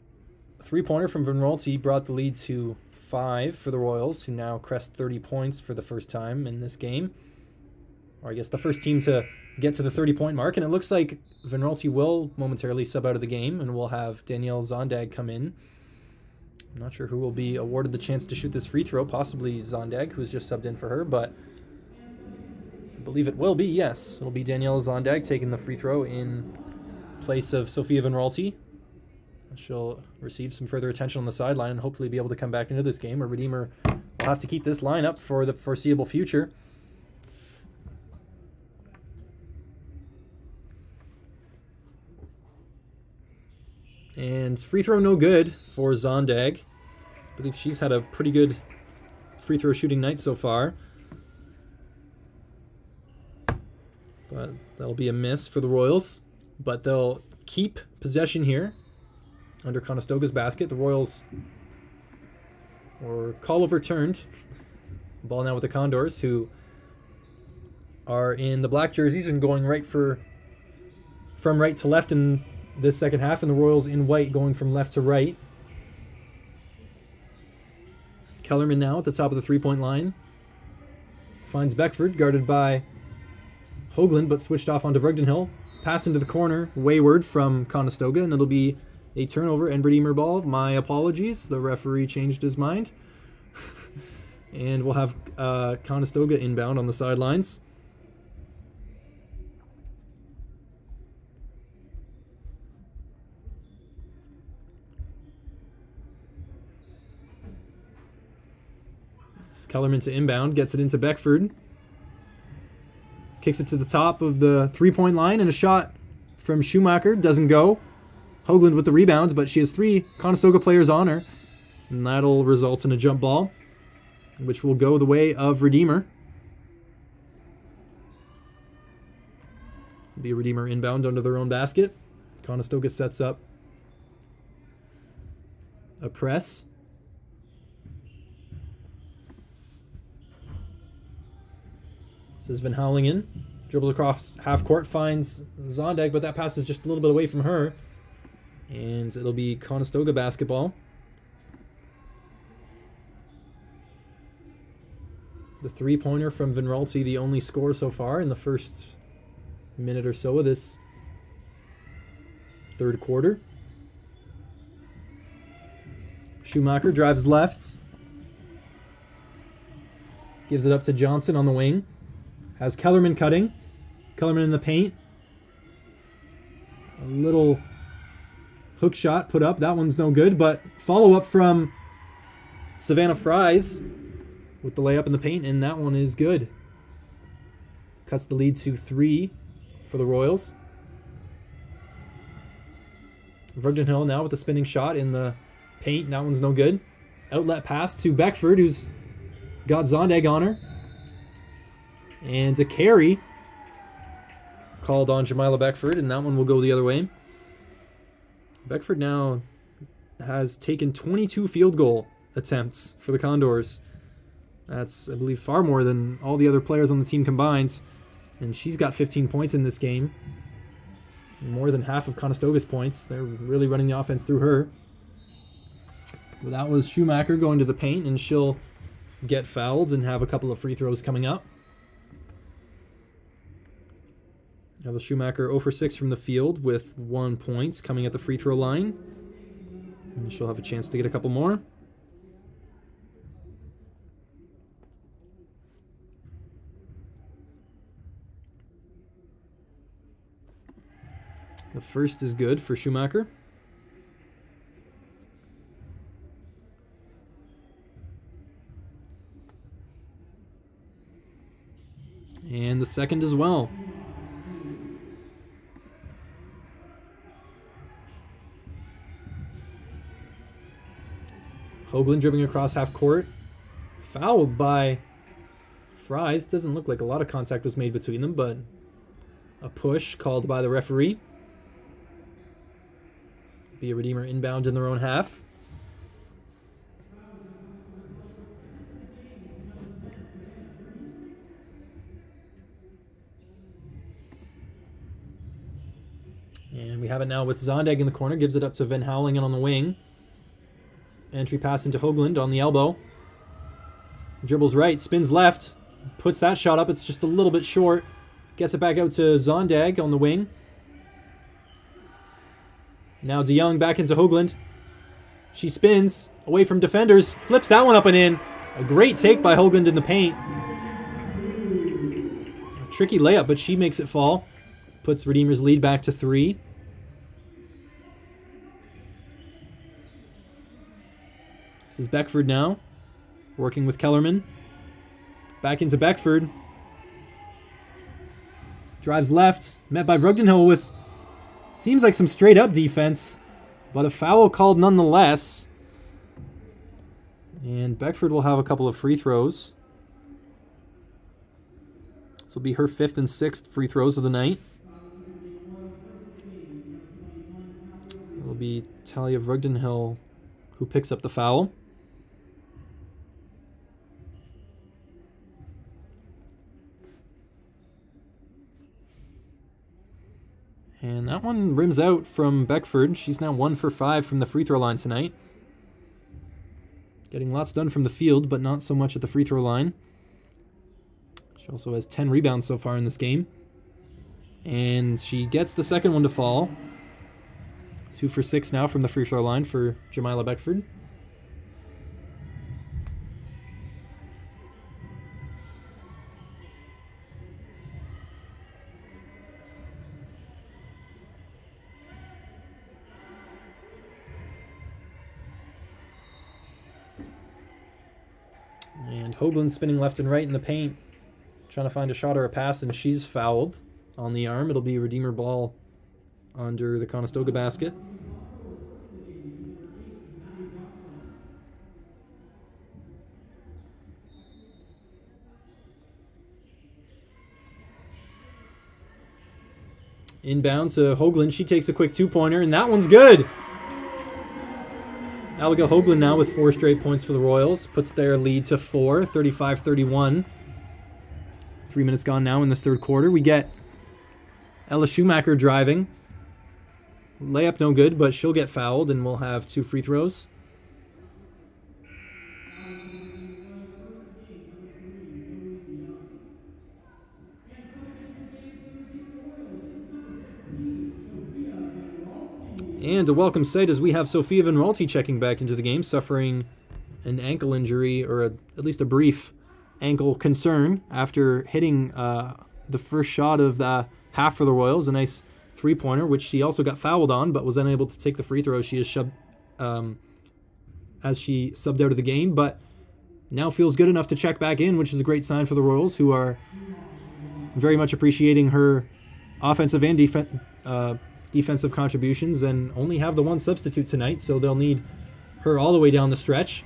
three-pointer from Vinralti brought the lead to 5 for the Royals, who now crest 30 points for the first time in this game. Or I guess the first team to get to the 30-point mark, and it looks like Vinralti will momentarily sub out of the game, and we'll have Danielle Zondag come in. I'm not sure who will be awarded the chance to shoot this free throw, possibly Zondag, who's just subbed in for her, but I believe it will be, yes. It'll be Danielle Zondag taking the free throw in place of Sophia Vinralti. She'll receive some further attention on the sideline and hopefully be able to come back into this game, or Redeemer will have to keep this line up for the foreseeable future. And free throw no good for Zondag. I believe she's had a pretty good free throw shooting night so far. But that'll be a miss for the Royals. But they'll keep possession here under Conestoga's basket. The Royals, or call overturned. Ball now with the Condors, who are in the black jerseys and going from right to left in this second half, and the Royals in white going from left to right. Kellerman now at the top of the three-point line. Finds Beckford, guarded by Hoagland, but switched off onto Vrugdenhill. Pass into the corner, wayward from Conestoga, and it'll be a turnover and Redeemer ball. My apologies, the referee changed his mind. And we'll have Conestoga inbound on the sidelines. Kellerman to inbound, gets it into Beckford. Kicks it to the top of the three-point line, and a shot from Schumacher doesn't go. Hoagland with the rebound, but she has 3 Conestoga players on her, and that'll result in a jump ball, which will go the way of Redeemer. It'll be a Redeemer inbound under their own basket. Conestoga sets up a press. This is Van Houweling in. Dribbles across half court, finds Zondag, but that pass is just a little bit away from her. And it'll be Conestoga basketball. The three-pointer from Vinralti, the only score so far in the first minute or so of this third quarter. Schumacher drives left. Gives it up to Johnson on the wing. Has Kellerman cutting. Kellerman in the paint. A little hook shot put up. That one's no good, but follow-up from Savannah Fries with the layup in the paint, and that one is good. Cuts the lead to 3 for the Royals. Vrugdenhill now with a spinning shot in the paint. That one's no good. Outlet pass to Beckford, who's got Zondag on her. And a carry called on Jamila Beckford, and that one will go the other way. Beckford now has taken 22 field goal attempts for the Condors. That's, I believe, far more than all the other players on the team combined. And she's got 15 points in this game. More than half of Conestoga's points. They're really running the offense through her. But that was Schumacher going to the paint, and she'll get fouled and have a couple of free throws coming up. Now the Schumacher 0 for 6 from the field with 1 point coming at the free throw line. And she'll have a chance to get a couple more. The first is good for Schumacher. And the second as well. Hoagland dribbling across half court. Fouled by Fries. Doesn't look like a lot of contact was made between them, but a push called by the referee. Be a Redeemer inbound in their own half. And we have it now with Zondag in the corner. Gives it up to Van Houwelingen on the wing. Entry pass into Hoagland on the elbow. Dribbles right, spins left. Puts that shot up. It's just a little bit short. Gets it back out to Zondag on the wing. Now DeYoung back into Hoagland. She spins away from defenders. Flips that one up and in. A great take by Hoagland in the paint. A tricky layup, but she makes it fall. Puts Redeemer's lead back to 3. This is Beckford now. Working with Kellerman. Back into Beckford. Drives left. Met by Vrugdenhill with seems like some straight up defense, but a foul called nonetheless. And Beckford will have a couple of free throws. This will be her 5th and 6th free throws of the night. It'll be Talia Vrugdenhill who picks up the foul. And that one rims out from Beckford. She's now 1 for 5 from the free throw line tonight. Getting lots done from the field, but not so much at the free throw line. She also has 10 rebounds so far in this game. And she gets the second one to fall. 2 for 6 now from the free throw line for Jamila Beckford. And Hoagland spinning left and right in the paint, trying to find a shot or a pass, and she's fouled on the arm. It'll be a Redeemer ball under the Conestoga basket. Inbound to Hoagland. She takes a quick 2-pointer, and that one's good. Abigail Hoagland now with 4 straight points for the Royals. Puts their lead to 4, 35-31. 3 minutes gone now in this third quarter. We get Ella Schumacher driving. Layup no good, but she'll get fouled, and we'll have 2 free throws. And a welcome sight as we have Sophia Van Raalte checking back into the game, suffering an ankle injury, or at least a brief ankle concern after hitting the first shot of the half for the Royals, a nice 3-pointer, which she also got fouled on, but was unable to take the free throw. She is as she subbed out of the game, but now feels good enough to check back in, which is a great sign for the Royals, who are very much appreciating her offensive and defensive contributions, and only have the 1 substitute tonight, so they'll need her all the way down the stretch.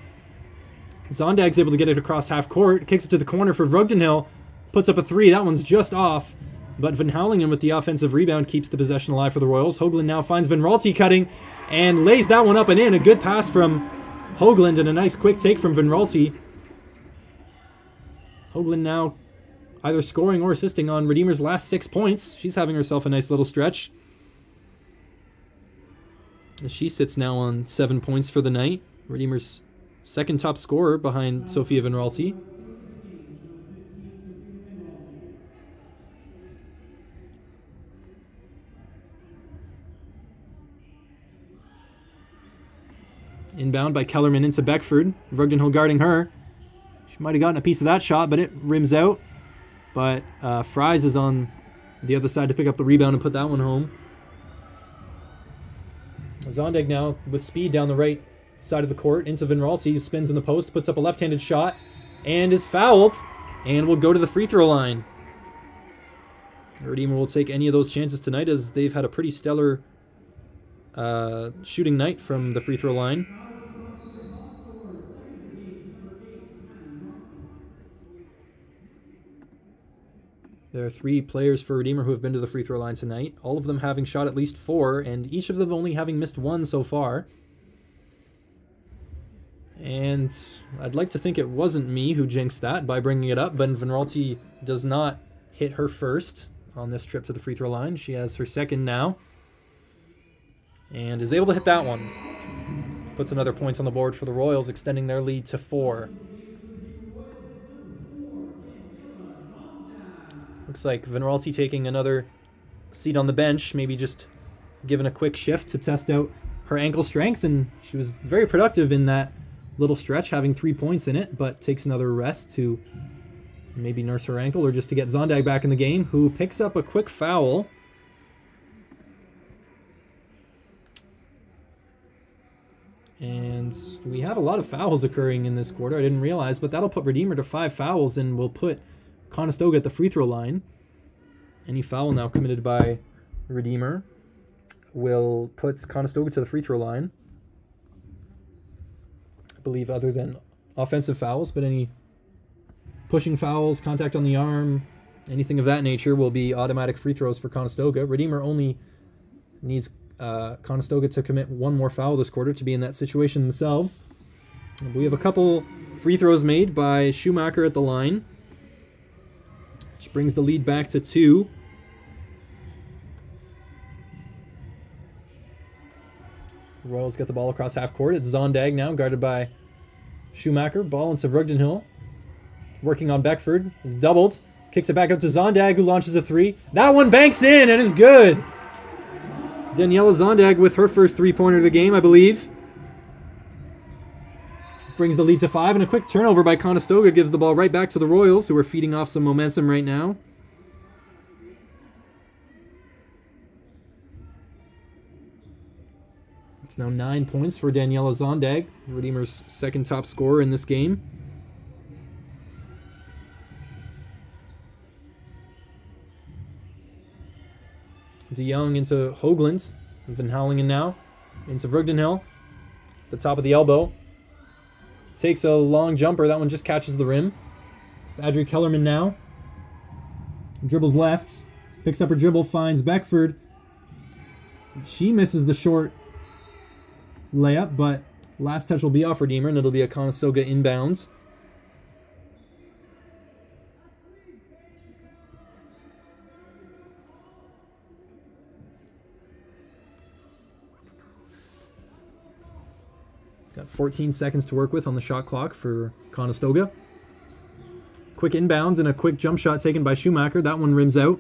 Zondag's able to get it across half court, kicks it to the corner for Vrugdenhill, puts up a 3. That one's just off. But Van Houwelingen with the offensive rebound keeps the possession alive for the Royals. Hoagland now finds Van Raalte cutting and lays that one up and in. A good pass from Hoagland and a nice quick take from Van Raalte. Hoagland now either scoring or assisting on Redeemer's last 6 points. She's having herself a nice little stretch. She sits now on 7 points for the night. Redeemer's second top scorer behind Sophia Van Raalte. Inbound by Kellerman into Beckford. Vrugdenhill guarding her. She might have gotten a piece of that shot, but it rims out. But Fries is on the other side to pick up the rebound and put that one home. Zondag now with speed down the right side of the court into Van Raalte, who spins in the post, puts up a left-handed shot, and is fouled, and will go to the free throw line. Redeemer will take any of those chances tonight, as they've had a pretty stellar shooting night from the free throw line. There are 3 players for Redeemer who have been to the free throw line tonight, all of them having shot at least 4, and each of them only having missed 1 so far. And I'd like to think it wasn't me who jinxed that by bringing it up, but Van Raalte does not hit her first on this trip to the free throw line. She has her second now, and is able to hit that one. Puts another points on the board for the Royals, extending their lead to 4. Looks like Van Raalte taking another seat on the bench, maybe just given a quick shift to test out her ankle strength, and she was very productive in that little stretch, having 3 points in it, but takes another rest to maybe nurse her ankle or just to get Zondag back in the game, who picks up a quick foul. And we have a lot of fouls occurring in this quarter. I didn't realize, but that'll put Redeemer to 5 fouls and will put Conestoga at the free throw line. Any foul now committed by Redeemer will put Conestoga to the free throw line. I believe other than offensive fouls, but any pushing fouls, contact on the arm, anything of that nature will be automatic free throws for Conestoga. Redeemer only needs Conestoga to commit 1 more foul this quarter to be in that situation themselves. We have a couple free throws made by Schumacher at the line, which brings the lead back to 2. Royals get the ball across half court. It's Zondag now, guarded by Schumacher. Ball into Vrugdenhill. Working on Beckford. Is doubled. Kicks it back up to Zondag, who launches a 3. That one banks in and is good. Daniela Zondag with her first 3-pointer of the game, I believe. Brings the lead to 5, and a quick turnover by Conestoga gives the ball right back to the Royals, who are feeding off some momentum right now. It's now 9 points for Daniela Zondag, Redeemer's second top scorer in this game. DeYoung into Hoagland. Van Houwelingen now into Vrugdenhill. The top of the elbow. Takes a long jumper. That one just catches the rim. It's Adri Kellerman now. Dribbles left. Picks up her dribble. Finds Beckford. She misses the short layup, but last touch will be off Redeemer, and it'll be a Conestoga inbounds. Got 14 seconds to work with on the shot clock for Conestoga. Quick inbounds and a quick jump shot taken by Schumacher. That one rims out.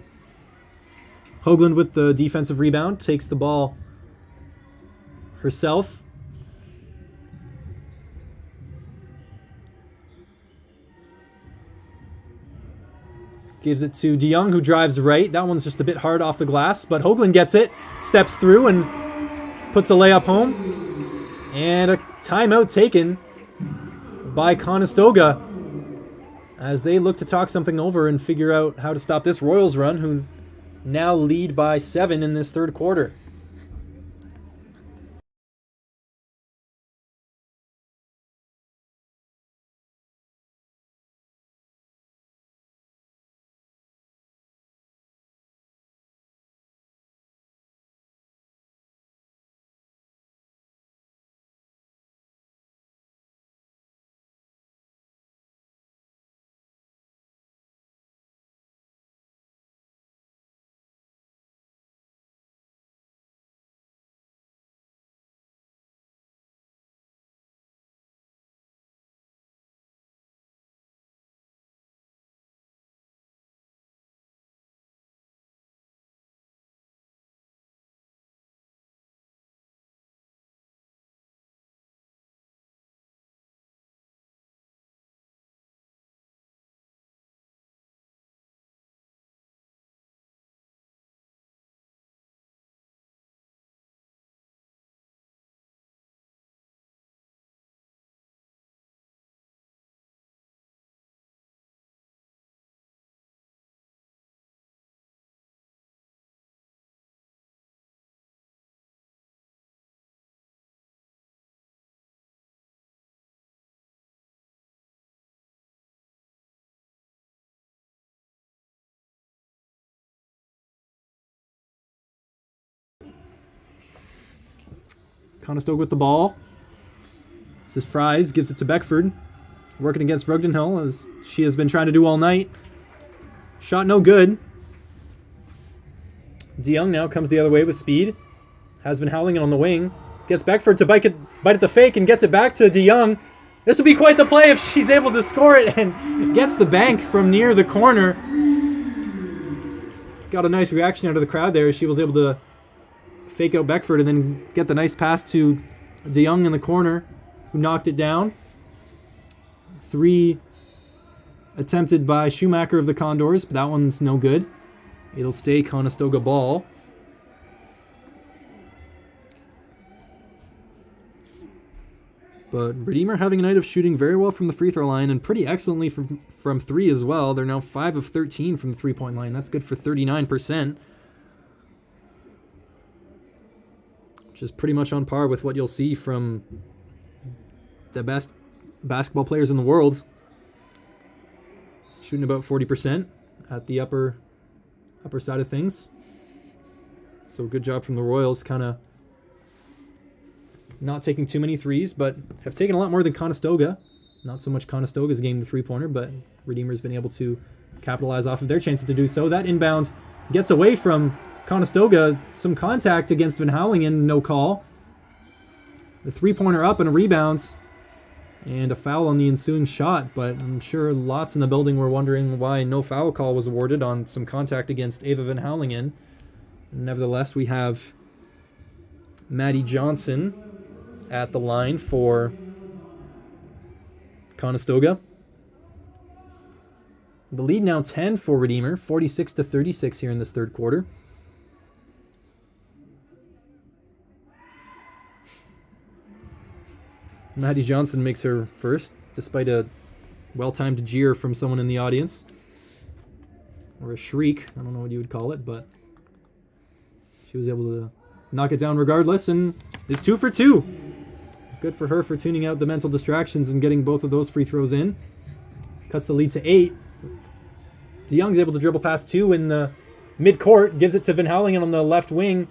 Hoagland with the defensive rebound. Takes the ball herself. Gives it to DeYoung, who drives right. That one's just a bit hard off the glass, but Hoagland gets it. Steps through and puts a layup home. And a timeout taken by Conestoga as they look to talk something over and figure out how to stop this Royals run, who now lead by 7 in this third quarter. Conestoga with the ball. This is Fries, gives it to Beckford. Working against Rugdenhill, as she has been trying to do all night. Shot no good. DeYoung now comes the other way with speed. Has been howling it on the wing. Gets Beckford to bite at the fake and gets it back to DeYoung. This will be quite the play if she's able to score it and gets the bank from near the corner. Got a nice reaction out of the crowd there. She was able to fake out Beckford and then get the nice pass to DeYoung in the corner, who knocked it down. 3 attempted by Schumacher of the Condors, but that one's no good. It'll stay Conestoga ball. But Redeemer having a night of shooting very well from the free throw line and pretty excellently from 3 as well. They're now 5 of 13 from the three-point line. That's good for 39%. Which is pretty much on par with what you'll see from the best basketball players in the world. Shooting about 40% at the upper side of things. So good job from the Royals, kind of not taking too many threes, but have taken a lot more than Conestoga. Not so much Conestoga's game the three-pointer, but Redeemer's been able to capitalize off of their chances to do so. That inbound gets away from Conestoga. Some contact against Van Houwelingen, no call. The three-pointer up and a rebound, and a foul on the ensuing shot, but I'm sure lots in the building were wondering why no foul call was awarded on some contact against Ava Van Houwelingen. Nevertheless, we have Maddie Johnson at the line for Conestoga. The lead now 10 for Redeemer, 46-36 here in this third quarter. Maddie Johnson makes her first, despite a well-timed jeer from someone in the audience. Or a shriek, I don't know what you would call it, but she was able to knock it down regardless, and is 2 for 2. Good for her for tuning out the mental distractions and getting both of those free throws in. Cuts the lead to 8. DeYoung's able to dribble past 2 in the mid-court, gives it to Van Houwelingen on the left wing,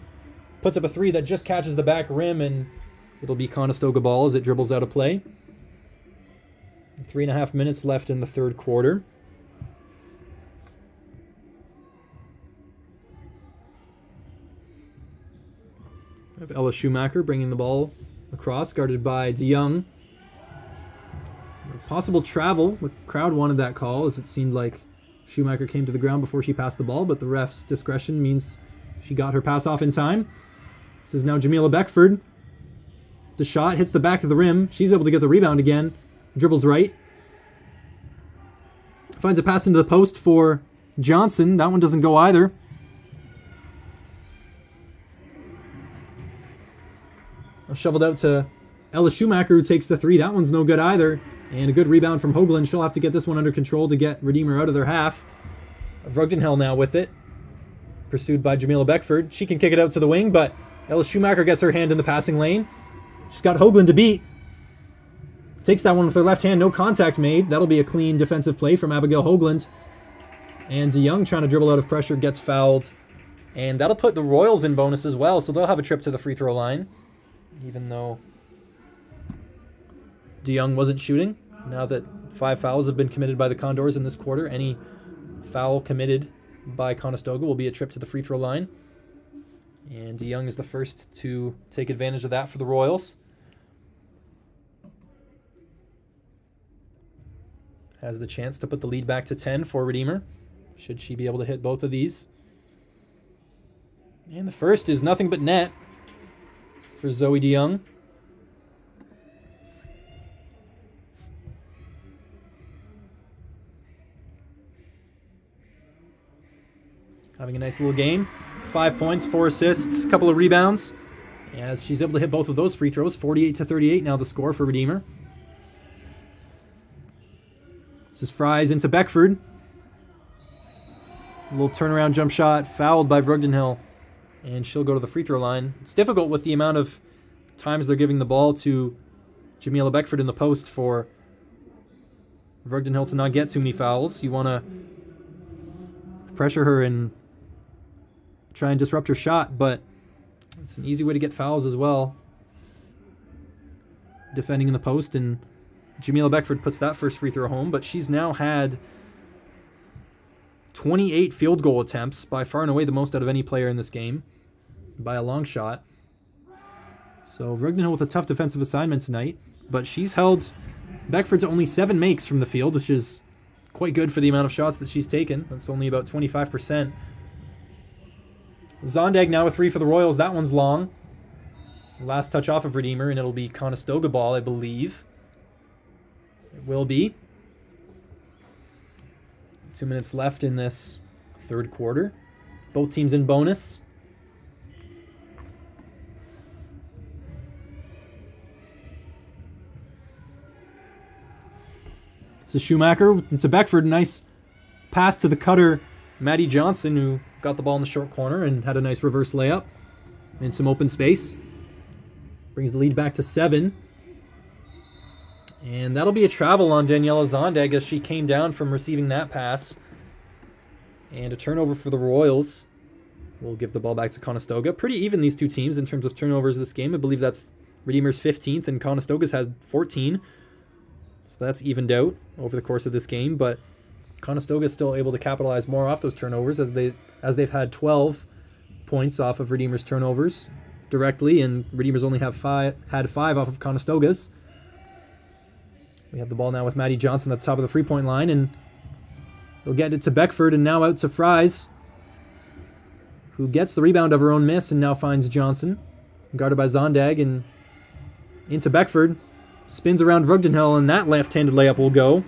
puts up a 3 that just catches the back rim, and it'll be Conestoga ball as it dribbles out of play. 3.5 minutes left in the third quarter. We have Ella Schumacher bringing the ball across, guarded by DeYoung. Possible travel. The crowd wanted that call, as it seemed like Schumacher came to the ground before she passed the ball, but the ref's discretion means she got her pass off in time. This is now Jamila Beckford. The shot hits the back of the rim. She's able to get the rebound again. Dribbles right. Finds a pass into the post for Johnson. That one doesn't go either. Shoveled out to Ella Schumacher, who takes the 3. That one's no good either. And a good rebound from Hoagland. She'll have to get this one under control to get Redeemer out of their half. Rugdenhill now with it. Pursued by Jamila Beckford. She can kick it out to the wing, but Ella Schumacher gets her hand in the passing lane. She's got Hoagland to beat. Takes that one with her left hand. No contact made. That'll be a clean defensive play from Abigail Hoagland. And DeYoung, trying to dribble out of pressure, gets fouled. And that'll put the Royals in bonus as well, so they'll have a trip to the free throw line. Even though DeYoung wasn't shooting. Now that 5 fouls have been committed by the Condors in this quarter, any foul committed by Conestoga will be a trip to the free throw line. And DeYoung is the first to take advantage of that for the Royals. Has the chance to put the lead back to 10 for Redeemer, should she be able to hit both of these. And the first is nothing but net for Zoe DeYoung. Having a nice little game. 5 points, 4 assists, a couple of rebounds. As she's able to hit both of those free throws. 48-38 now the score for Redeemer. This is Fries into Beckford. A little turnaround jump shot, fouled by Rugdenhill. And she'll go to the free throw line. It's difficult with the amount of times they're giving the ball to Jamila Beckford in the post for Rugdenhill to not get too many fouls. You want to pressure her and try and disrupt her shot, but it's an easy way to get fouls as well. defending in the post, and Jamila Beckford puts that first free throw home, but she's now had 28 field goal attempts, by far and away the most out of any player in this game, by a long shot. So Rugdenhill with a tough defensive assignment tonight, but she's held Beckford to only 7 makes from the field, which is quite good for the amount of shots that she's taken. That's only about 25%. Zondag now with 3 for the Royals. That one's long. Last touch off of Redeemer, and it'll be Conestoga ball, I believe. It will be. 2 minutes left in this third quarter. Both teams in bonus. So Schumacher to Beckford. Nice pass to the cutter, Maddie Johnson, who got the ball in the short corner and had a nice reverse layup in some open space. Brings the lead back to 7. And that'll be a travel on Daniela Zondag as she came down from receiving that pass. And a turnover for the Royals. We'll give the ball back to Conestoga. Pretty even, these two teams, in terms of turnovers this game. I believe that's Redeemer's 15th, and Conestoga's had 14. So that's evened out over the course of this game. But Conestoga is still able to capitalize more off those turnovers, as they've had 12 points off of Redeemer's turnovers directly, and Redeemer's only had 5 off of Conestoga's. We have the ball now with Maddie Johnson at the top of the three-point line, and they'll get it to Beckford, and now out to Fries, who gets the rebound of her own miss and now finds Johnson, guarded by Zondag, and into Beckford. Spins around Rugdenhill, and that left-handed layup will go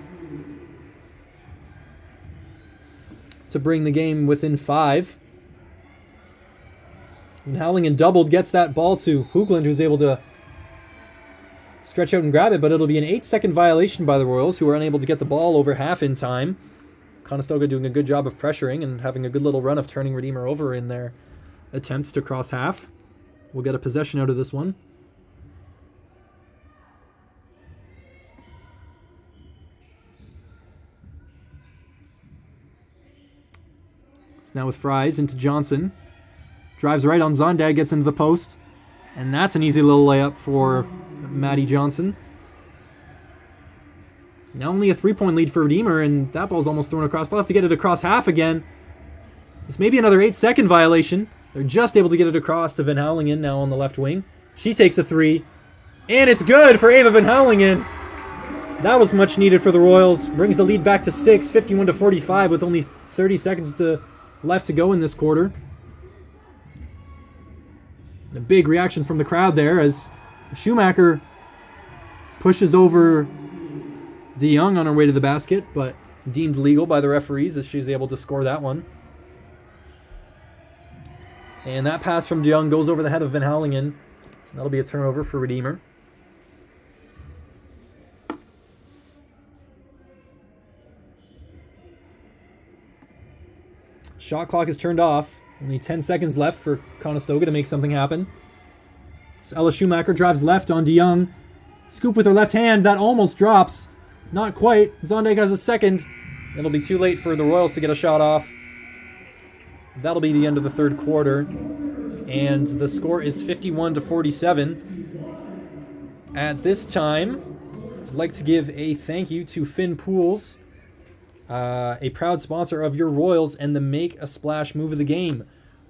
to bring the game within 5. And Howlingen doubled, gets that ball to Hoogland, who's able to stretch out and grab it, but it'll be an 8-second violation by the Royals, who are unable to get the ball over half in time. Conestoga doing a good job of pressuring and having a good little run of turning Redeemer over in their attempts to cross half. We'll get a possession out of this one. It's now with Fries into Johnson. Drives right on Zondag, gets into the post. And that's an easy little layup for Maddie Johnson. Now only a 3-point lead for Redeemer, and that ball's almost thrown across. They'll have to get it across half again. It's maybe another 8-second violation. They're just able to get it across to Van Houwelingen now on the left wing. She takes a 3, and it's good for Ava Van Houwelingen. That was much needed for the Royals. Brings the lead back to 6, 51-45, with only 30 seconds left to go in this quarter. A big reaction from the crowd there as Schumacher pushes over DeYoung on her way to the basket, but deemed legal by the referees as she's able to score that one. And that pass from DeYoung goes over the head of Van Houwelingen. That'll be a turnover for Redeemer. Shot clock is turned off. Only 10 seconds left for Conestoga to make something happen. So Ella Schumacher drives left on DeYoung. Scoop with her left hand. That almost drops. Not quite. Zondag has a second. It'll be too late for the Royals to get a shot off. That'll be the end of the third quarter. And the score is 51-47. At this time, I'd like to give a thank you to Finn Pools, a proud sponsor of your Royals and the Make a Splash move of the game.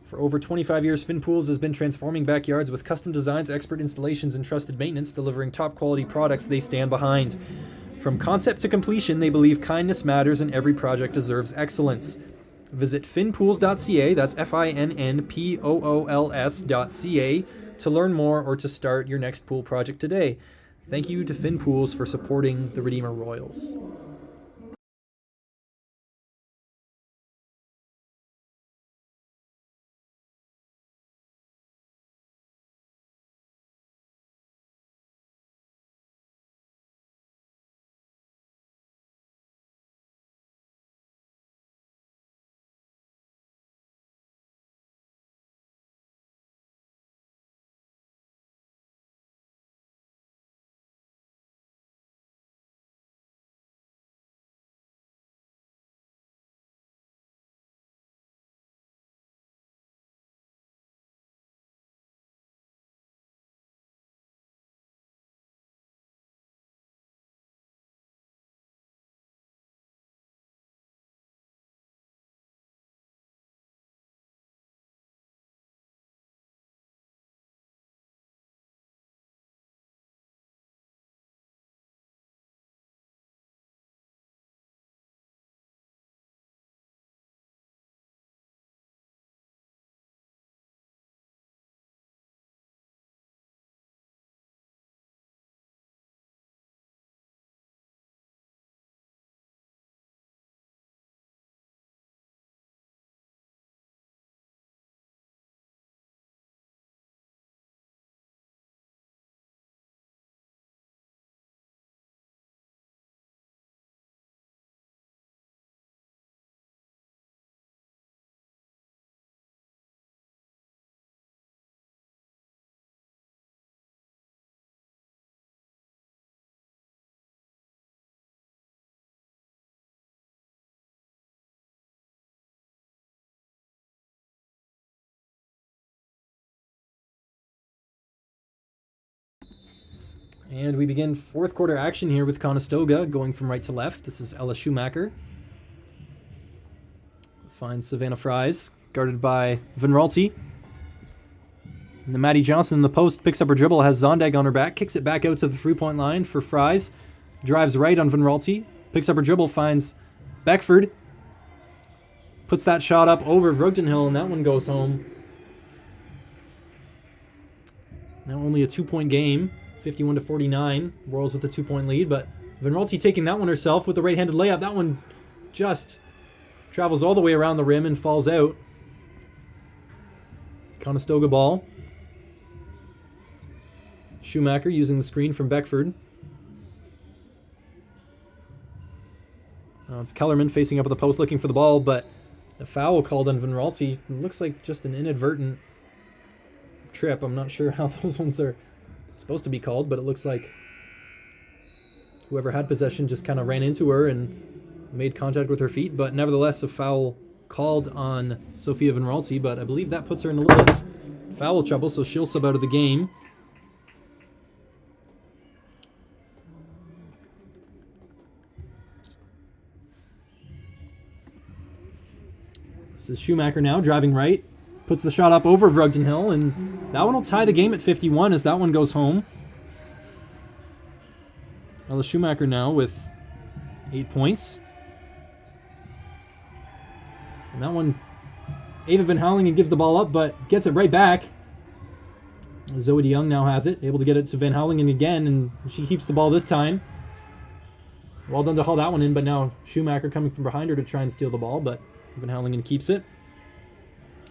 For over 25 years, Finn Pools has been transforming backyards with custom designs, expert installations, and trusted maintenance, delivering top-quality products they stand behind. From concept to completion, they believe kindness matters and every project deserves excellence. Visit finnpools.ca, that's FINNPOOLS.ca, to learn more or to start your next pool project today. Thank you to Finn Pools for supporting the Redeemer Royals. And we begin fourth quarter action here with Conestoga going from right to left. This is Ella Schumacher. Finds Savannah Fries, guarded by Van Raalte. And then Maddie Johnson in the post picks up her dribble, has Zondag on her back, kicks it back out to the three-point line for Fries. Drives right on Van Raalte, picks up her dribble, finds Beckford. Puts that shot up over Vreugdenhil, and that one goes home. Now only a 2-point game, 51-49. Royals with a 2-point lead, but Van Raalte taking that one herself with the right-handed layup. That one just travels all the way around the rim and falls out. Conestoga ball. Schumacher using the screen from Beckford. It's Kellerman facing up at the post looking for the ball, but a foul called on Van Raalte. It looks like just an inadvertent trip. I'm not sure how those ones are supposed to be called, but it looks like whoever had possession just kind of ran into her and made contact with her feet. But nevertheless, a foul called on Sophia Van Raalte, but I believe that puts her in a little bit of foul trouble, so she'll sub out of the game. This is Schumacher now, driving right. Puts the shot up over Vreugdenhil, and that one will tie the game at 51 as that one goes home. Ella Schumacher now with 8 points. And that one, Ava Van Houwelingen gives the ball up, but gets it right back. Zoe de Jong now has it, able to get it to Van Houwelingen again, and she keeps the ball this time. Well done to haul that one in, but now Schumacher coming from behind her to try and steal the ball, but Van Houwelingen keeps it.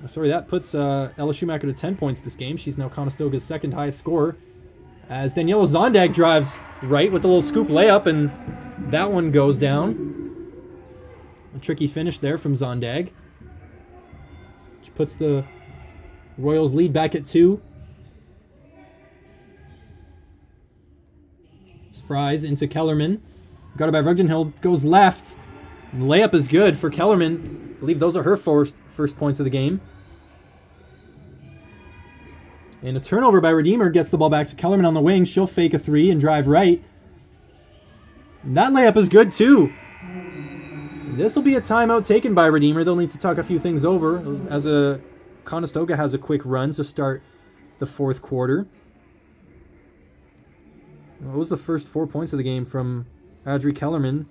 Sorry, that puts Ella Schumacher to 10 points this game. She's now Conestoga's second highest scorer. As Daniela Zondag drives right with a little scoop layup, and that one goes down. A tricky finish there from Zondag, which puts the Royals lead back at 2. Fries into Kellerman. Guarded by Vreugdenhil, goes left. And the layup is good for Kellerman. I believe those are her first points of the game. And a turnover by Redeemer gets the ball back to Kellerman on the wing. She'll fake a 3 and drive right. And that layup is good too. This will be a timeout taken by Redeemer. They'll need to talk a few things over as Conestoga has a quick run to start the fourth quarter. What was the first 4 points of the game from Audrey Kellerman?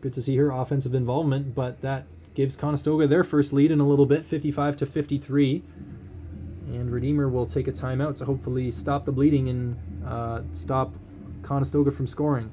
Good to see her offensive involvement, but that gives Conestoga their first lead in a little bit, 55-53. And Redeemer will take a timeout to hopefully stop the bleeding and stop Conestoga from scoring.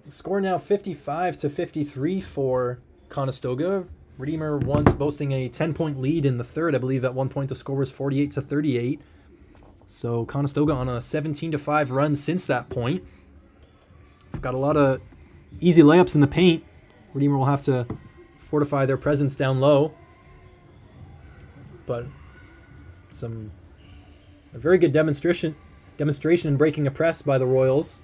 Score now 55-53 for Conestoga. Redeemer once boasting a 10-point lead in the third. I believe at one point the score was 48-38. So Conestoga on a 17-5 run since that point. Got a lot of easy layups in the paint. Redeemer will have to fortify their presence down low. But a very good demonstration in breaking a press by the Royals.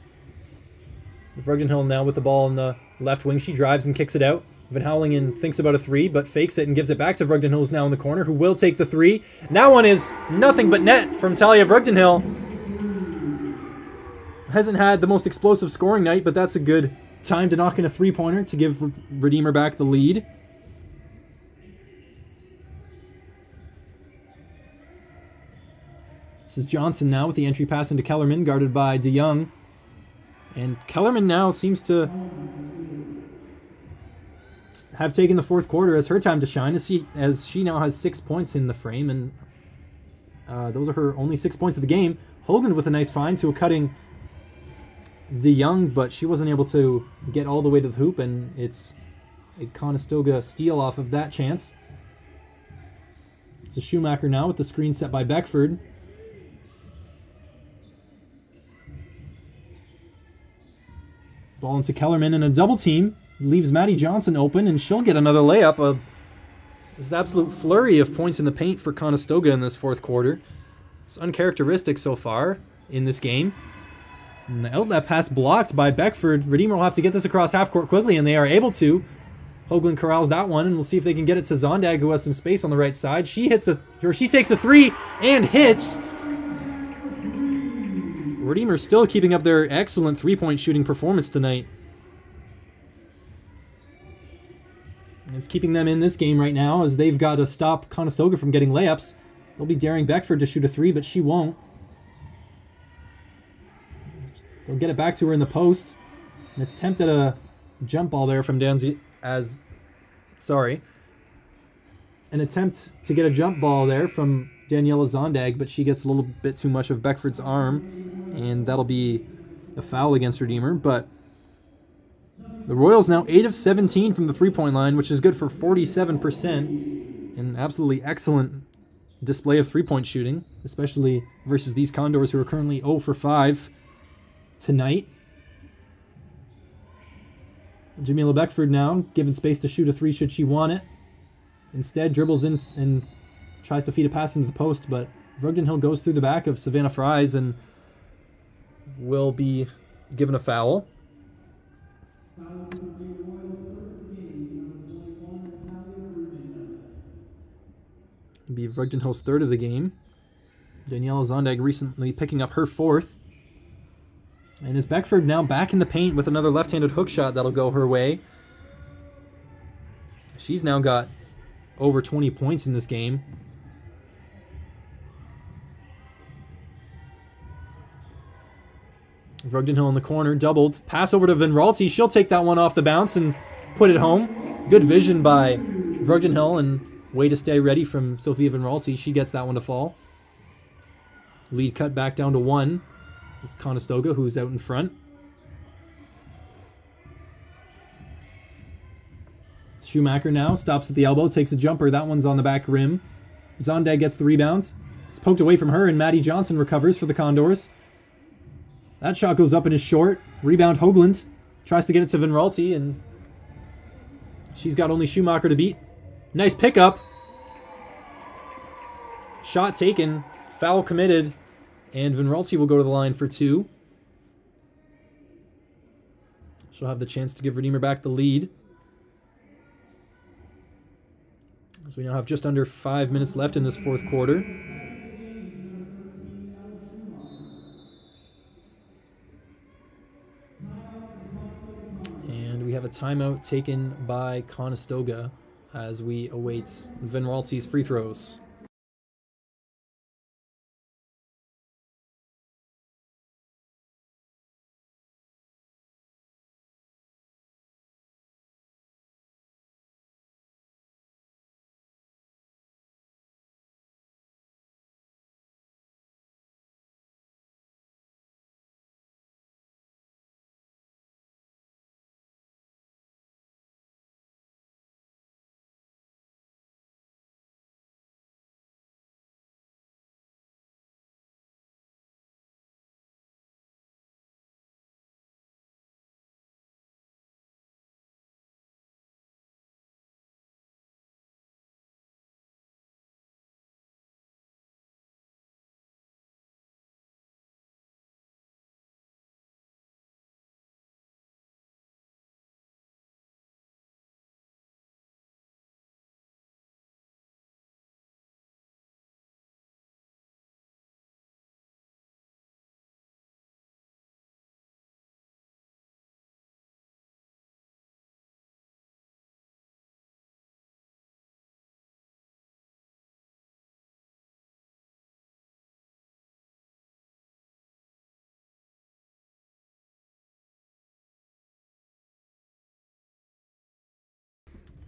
Vreugdenhil now with the ball on the left wing. She drives and kicks it out. Van Houwelingen thinks about a 3, but fakes it and gives it back to Vreugdenhil, who's now in the corner, who will take the 3. And that one is nothing but net from Talia Vreugdenhil. Hasn't had the most explosive scoring night, but that's a good time to knock in a 3-pointer to give Redeemer back the lead. This is Johnson now with the entry pass into Kellerman, guarded by DeYoung. And Kellerman now seems to have taken the fourth quarter as her time to shine, as she now has 6 points in the frame, and those are her only 6 points of the game. Hoagland with a nice find to a cutting DeYoung, but she wasn't able to get all the way to the hoop, and it's a Conestoga steal off of that chance. It's a Schumacher now with the screen set by Beckford. Ball into Kellerman, and a double team leaves Maddie Johnson open, and she'll get another layup. This absolute flurry of points in the paint for Conestoga in this fourth quarter. It's uncharacteristic so far in this game. And the outlet pass blocked by Beckford. Redeemer will have to get this across half court quickly, and they are able to. Hoagland corrals that one, and we'll see if they can get it to Zondag, who has some space on the right side. She takes a three and hits. Redeemer still keeping up their excellent three-point shooting performance tonight. It's keeping them in this game right now, as they've got to stop Conestoga from getting layups. They'll be daring Beckford to shoot a three, but she won't. They'll get it back to her in the post. An attempt at a jump ball there from An attempt to get a jump ball there from Daniela Zondag, but she gets a little bit too much of Beckford's arm, and that'll be a foul against Redeemer. But the Royals now 8 of 17 from the three-point line, which is good for 47%. An absolutely excellent display of three-point shooting, especially versus these Condors, who are currently 0 for 5 tonight. Jamila Beckford now given space to shoot a three should she want it. Instead, dribbles in and tries to feed a pass into the post, but Vrugden Hill goes through the back of Savannah Fries and will be given a foul. It'll be Vrugden Hill's third of the game. Daniela Zondag recently picking up her fourth. And is Beckford now back in the paint with another left-handed hook shot that'll go her way. She's now got over 20 points in this game. Vrugden Hill in the corner, doubled. Pass over to Van Raalte. She'll take that one off the bounce and put it home. Good vision by Vrugden Hill, and way to stay ready from Sophia Van Raalte. She gets that one to fall. Lead cut back down to 1. It's Conestoga, who's out in front. Schumacher now stops at the elbow, takes a jumper. That one's on the back rim. Zondag gets the rebounds. It's poked away from her, and Maddie Johnson recovers for the Condors. That shot goes up and is short. Rebound Hoagland. Tries to get it to Van Raalte, and she's got only Schumacher to beat. Nice pickup. Shot taken. Foul committed. And Van Raalte will go to the line for 2. She'll have the chance to give Redeemer back the lead. As we now have just under 5 minutes left in this fourth quarter. And we have a timeout taken by Conestoga as we await Van Raalte's free throws.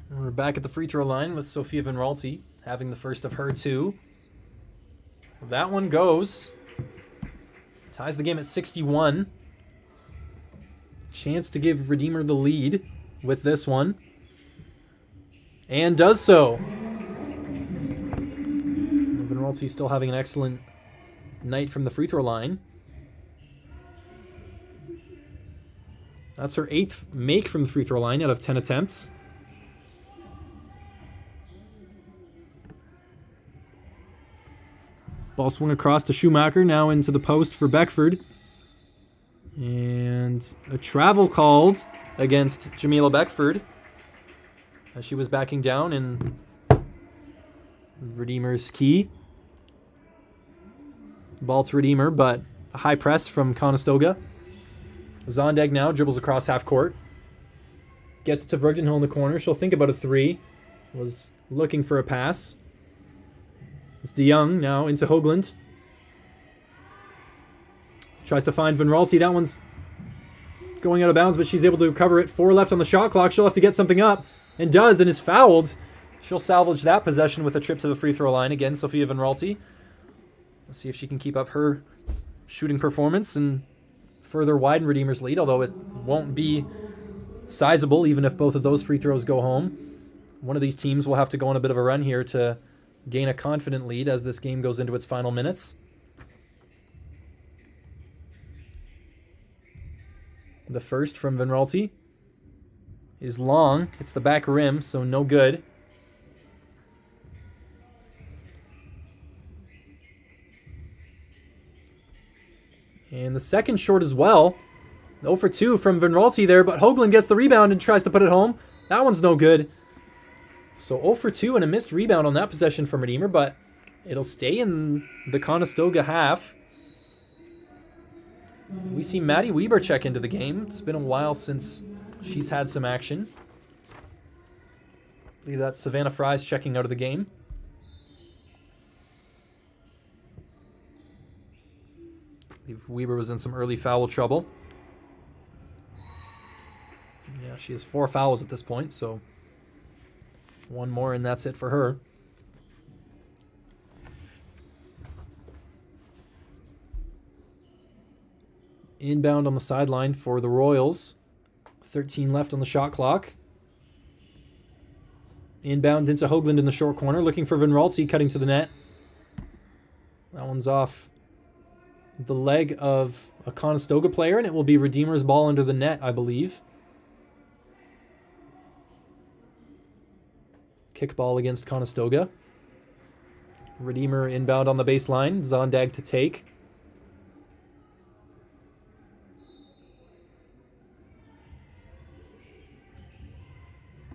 We're back at the free throw line with Sofia Van Raalte having the first of her two. That one goes. Ties the game at 61. Chance to give Redeemer the lead with this one. And does so. Van Raalte still having an excellent night from the free throw line. That's her 8th make from the free throw line out of 10 attempts. Ball swung across to Schumacher, now into the post for Beckford. And a travel called against Jamila Beckford as she was backing down in Redeemer's key. Ball to Redeemer, but a high press from Conestoga. Zondag now dribbles across half court. Gets to Vrugdenhill in the corner. She'll think about a three. Was looking for a pass. It's DeYoung now into Hoagland. Tries to find Van Raalte. That one's going out of bounds, but she's able to recover it. 4 left on the shot clock. She'll have to get something up, and does, and is fouled. She'll salvage that possession with a trip to the free throw line again, Sofia Van Raalte. Let's see if she can keep up her shooting performance and further widen Redeemer's lead, although it won't be sizable even if both of those free throws go home. One of these teams will have to go on a bit of a run here to gain a confident lead as this game goes into its final minutes. The first from Van Raalte is long. It's the back rim, so no good. And the second short as well. 0 for 2 from Van Raalte there, but Hoagland gets the rebound and tries to put it home. That one's no good. So 0 for 2 and a missed rebound on that possession from Redeemer, but it'll stay in the Conestoga half. We see Maddie Weber check into the game. It's been a while since she's had some action. I believe that's Savannah Fry's checking out of the game. I believe Weber was in some early foul trouble. Yeah, she has 4 fouls at this point, so one more and that's it for her. Inbound on the sideline for the Royals. 13 left on the shot clock. Inbound into Hoagland in the short corner, looking for Van Raalte, cutting to the net. That one's off the leg of a Conestoga player, and it will be Redeemer's ball under the net, I believe. Kick ball against Conestoga. Redeemer inbound on the baseline. Zondag to take.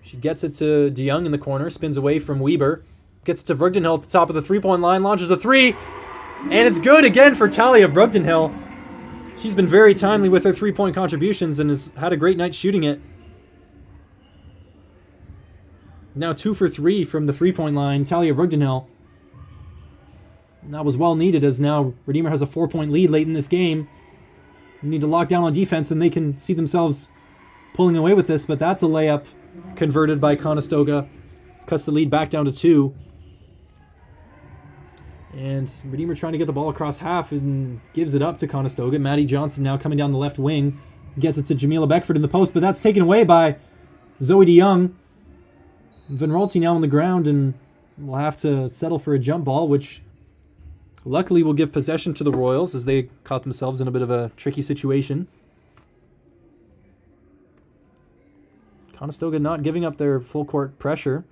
She gets it to DeYoung in the corner. Spins away from Weber. Gets to Vrugdenhill at the top of the three-point line. Launches a three. And it's good again for Talia Vrugdenhill. She's been very timely with her three-point contributions and has had a great night shooting it. Now 2 for 3 from the three-point line, Talia Vrugdenhill. That was well needed as now Redeemer has a 4-point lead late in this game. They need to lock down on defense and they can see themselves pulling away with this, but that's a layup converted by Conestoga. Cuts the lead back down to 2. And Redeemer trying to get the ball across half and gives it up to Conestoga. Maddie Johnson now coming down the left wing. Gets it to Jamila Beckford in the post, but that's taken away by Zoe DeYoung. Van Raalte now on the ground and will have to settle for a jump ball, which luckily will give possession to the Royals as they caught themselves in a bit of a tricky situation. Conestoga not giving up their full court pressure.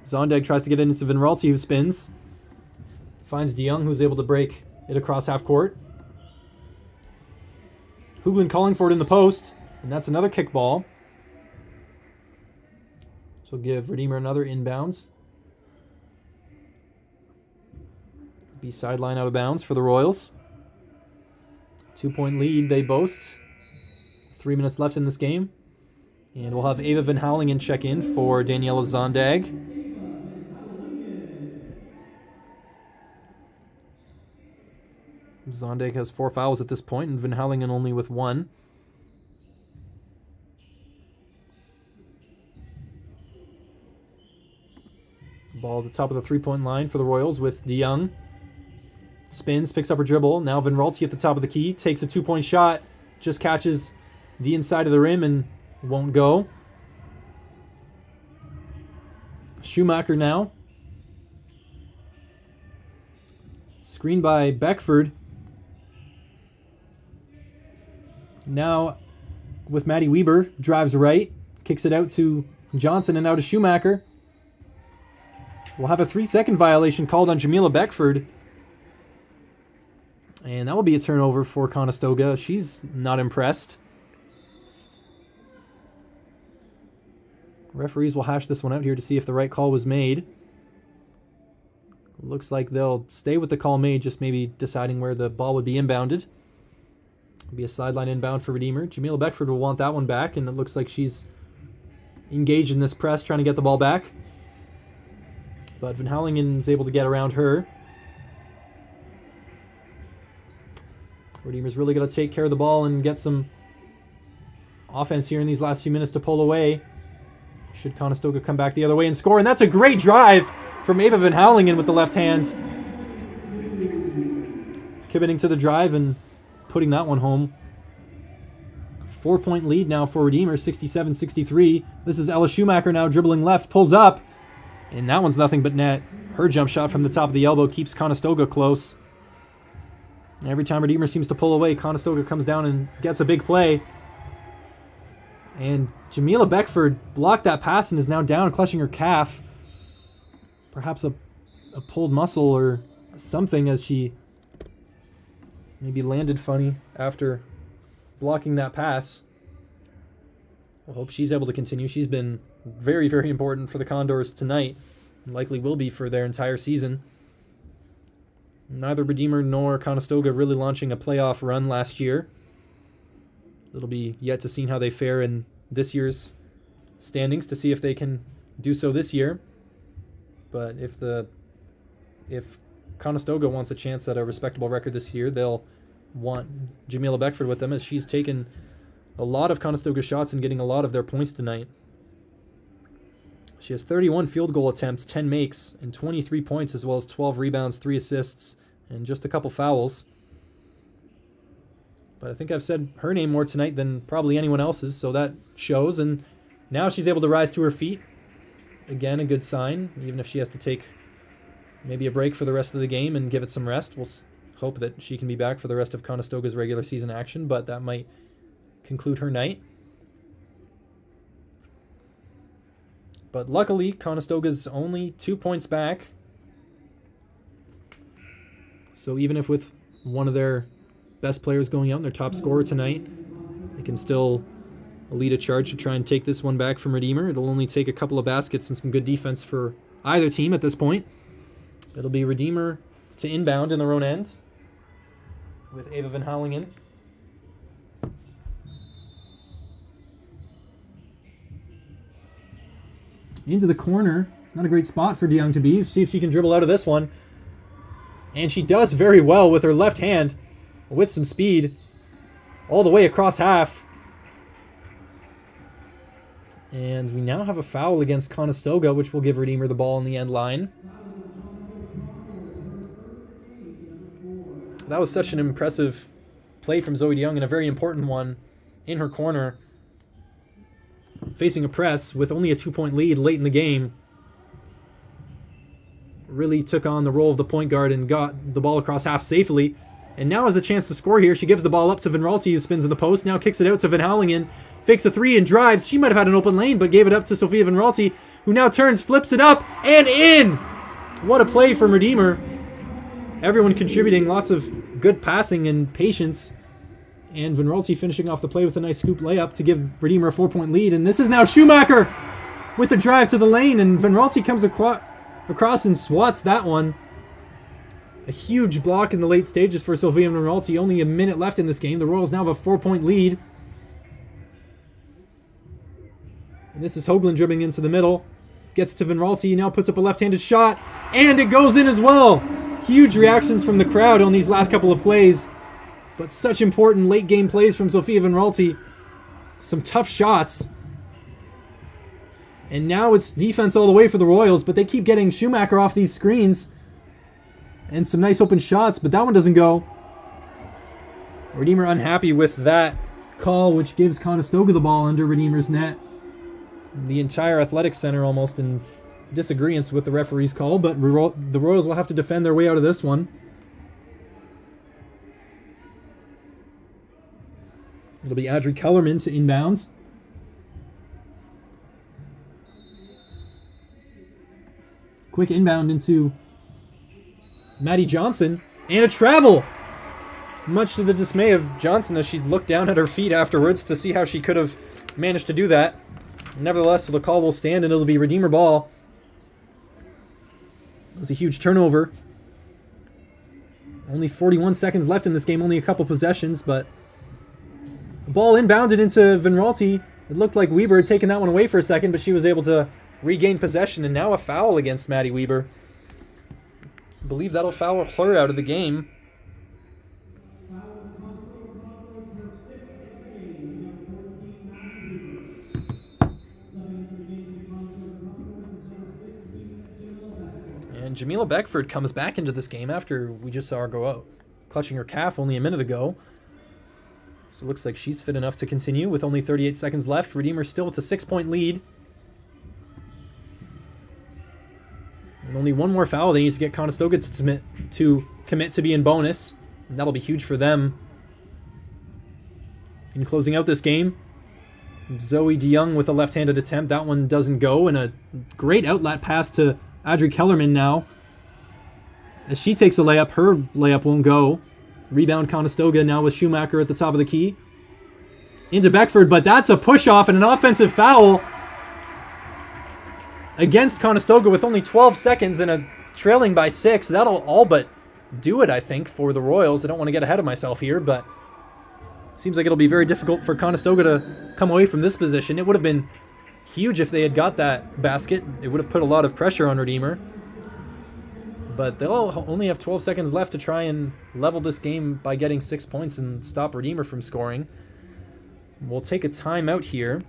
Zondag tries to get it into Van Raalte, who spins. Finds DeYoung, who's able to break it across half court. Hoagland calling for it in the post, and that's another kick ball. So give Redeemer another inbounds. Be sideline out of bounds for the Royals. 2-point lead they boast. 3 minutes left in this game. And we'll have Ava Van Houwelingen check in for Daniela Zondag. Zondag has 4 fouls at this point, and Van Houwelingen only with 1. Ball at the top of the three-point line for the Royals with DeYoung. Spins, picks up her dribble. Now Van Ralsty at the top of the key. Takes a two-point shot. Just catches the inside of the rim and won't go. Schumacher now. Screen by Beckford. Now with Maddie Weber. Drives right. Kicks it out to Johnson and now to Schumacher. We'll have a 3-second violation called on Jamila Beckford. And that will be a turnover for Conestoga. She's not impressed. Referees will hash this one out here to see if the right call was made. Looks like they'll stay with the call made, just maybe deciding where the ball would be inbounded. It'll be a sideline inbound for Redeemer. Jamila Beckford will want that one back, and it looks like she's engaged in this press, trying to get the ball back. But Van Houwelingen is able to get around her. Redeemer's really got to take care of the ball and get some offense here in these last few minutes to pull away. Should Conestoga come back the other way and score. And that's a great drive from Ava Van Houwelingen with the left hand. Committing to the drive and putting that one home. 4-point lead now for Redeemer, 67-63. This is Ella Schumacher now dribbling left, pulls up. And that one's nothing but net. Her jump shot from the top of the elbow keeps Conestoga close. Every time Redeemer seems to pull away, Conestoga comes down and gets a big play. And Jamila Beckford blocked that pass and is now down, clutching her calf. Perhaps a pulled muscle or something, as she maybe landed funny after blocking that pass. I hope she's able to continue. She's been very, very important for the Condors tonight, and likely will be for their entire season. Neither Redeemer nor Conestoga really launching a playoff run last year. It'll be yet to see how they fare in this year's standings to see if they can do so this year. But if Conestoga wants a chance at a respectable record this year, they'll want Jamila Beckford with them, as she's taken a lot of Conestoga shots and getting a lot of their points tonight. She has 31 field goal attempts, 10 makes, and 23 points, as well as 12 rebounds, 3 assists, and just a couple fouls. But I think I've said her name more tonight than probably anyone else's, so that shows. And now she's able to rise to her feet. Again, a good sign, even if she has to take maybe a break for the rest of the game and give it some rest. We'll hope that she can be back for the rest of Conestoga's regular season action, but that might conclude her night. But luckily, Conestoga's only 2 points back. So even if with one of their best players going out and their top scorer tonight, they can still lead a charge to try and take this one back from Redeemer. It'll only take a couple of baskets and some good defense for either team at this point. It'll be Redeemer to inbound in their own end with Ava Van Houwelingen. Into the corner. Not a great spot for DeYoung to be. See if she can dribble out of this one. And she does very well with her left hand, with some speed, all the way across half. And we now have a foul against Conestoga, which will give Redeemer the ball in the end line. That was such an impressive play from Zoe DeYoung, and a very important one in her corner. Facing a press with only a 2-point lead late in the game. Really took on the role of the point guard and got the ball across half safely. And now has a chance to score here. She gives the ball up to Van Ralsty, who spins in the post. Now kicks it out to Van Houwelingen. Fakes a 3 and drives. She might have had an open lane, but gave it up to Sophia Van Ralsty, who now turns, flips it up, and in! What a play from Redeemer. Everyone contributing, lots of good passing and patience. And Van Ralsty finishing off the play with a nice scoop layup to give Redeemer a 4-point lead. And this is now Schumacher with a drive to the lane. And Van Ralsty comes across and swats that one. A huge block in the late stages for Sophia Van Ralsty. Only a minute left in this game. The Royals now have a 4-point lead. And this is Hoagland dribbling into the middle. Gets to Van Ralsty. Now puts up a left-handed shot. And it goes in as well. Huge reactions from the crowd on these last couple of plays. But such important late-game plays from Sophia Van Ralsty. Some tough shots. And now it's defense all the way for the Royals, but they keep getting Schumacher off these screens. And some nice open shots, but that one doesn't go. Redeemer unhappy with that call, which gives Conestoga the ball under Redeemer's net. The entire Athletics Center almost in disagreement with the referee's call, but the Royals will have to defend their way out of this one. It'll be Audrey Kellerman to inbounds. Quick inbound into Maddie Johnson, and a travel! Much to the dismay of Johnson as she looked down at her feet afterwards to see how she could have managed to do that. Nevertheless, the call will stand and it'll be Redeemer ball. It was a huge turnover. Only 41 seconds left in this game, only a couple possessions, but the ball inbounded into Van Raalte. It looked like Weber had taken that one away for a second, but she was able to regain possession, and now a foul against Maddie Weber. I believe that'll foul her out of the game. And Jamila Beckford comes back into this game after we just saw her go out, clutching her calf only a minute ago. So it looks like she's fit enough to continue with only 38 seconds left. Redeemer still with a 6-point lead. And only one more foul they need to get Conestoga to commit to be in bonus. And that'll be huge for them. In closing out this game, Zoe DeYoung with a left-handed attempt. That one doesn't go. And a great outlet pass to Audrey Kellerman now. As she takes a layup, her layup won't go. Rebound Conestoga now with Schumacher at the top of the key. Into Beckford, but that's a push-off and an offensive foul against Conestoga with only 12 seconds and a trailing by 6. That'll all but do it, I think, for the Royals. I don't want to get ahead of myself here, but seems like it'll be very difficult for Conestoga to come away from this position. It would have been huge if they had got that basket. It would have put a lot of pressure on Redeemer. But they'll only have 12 seconds left to try and level this game by getting 6 points and stop Redeemer from scoring. We'll take a timeout here.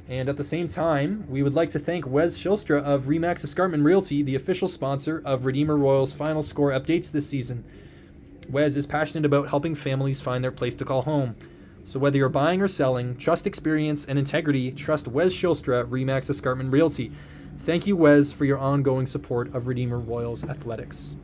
And at the same time, we would like to thank Wes Shilstra of Remax Escarpment Realty, the official sponsor of Redeemer Royals Final Score updates this season. Wes is passionate about helping families find their place to call home. So whether you're buying or selling, trust experience and integrity, trust Wes Shilstra, Remax Escarpment Realty. Thank you, Wes, for your ongoing support of Redeemer Royals Athletics.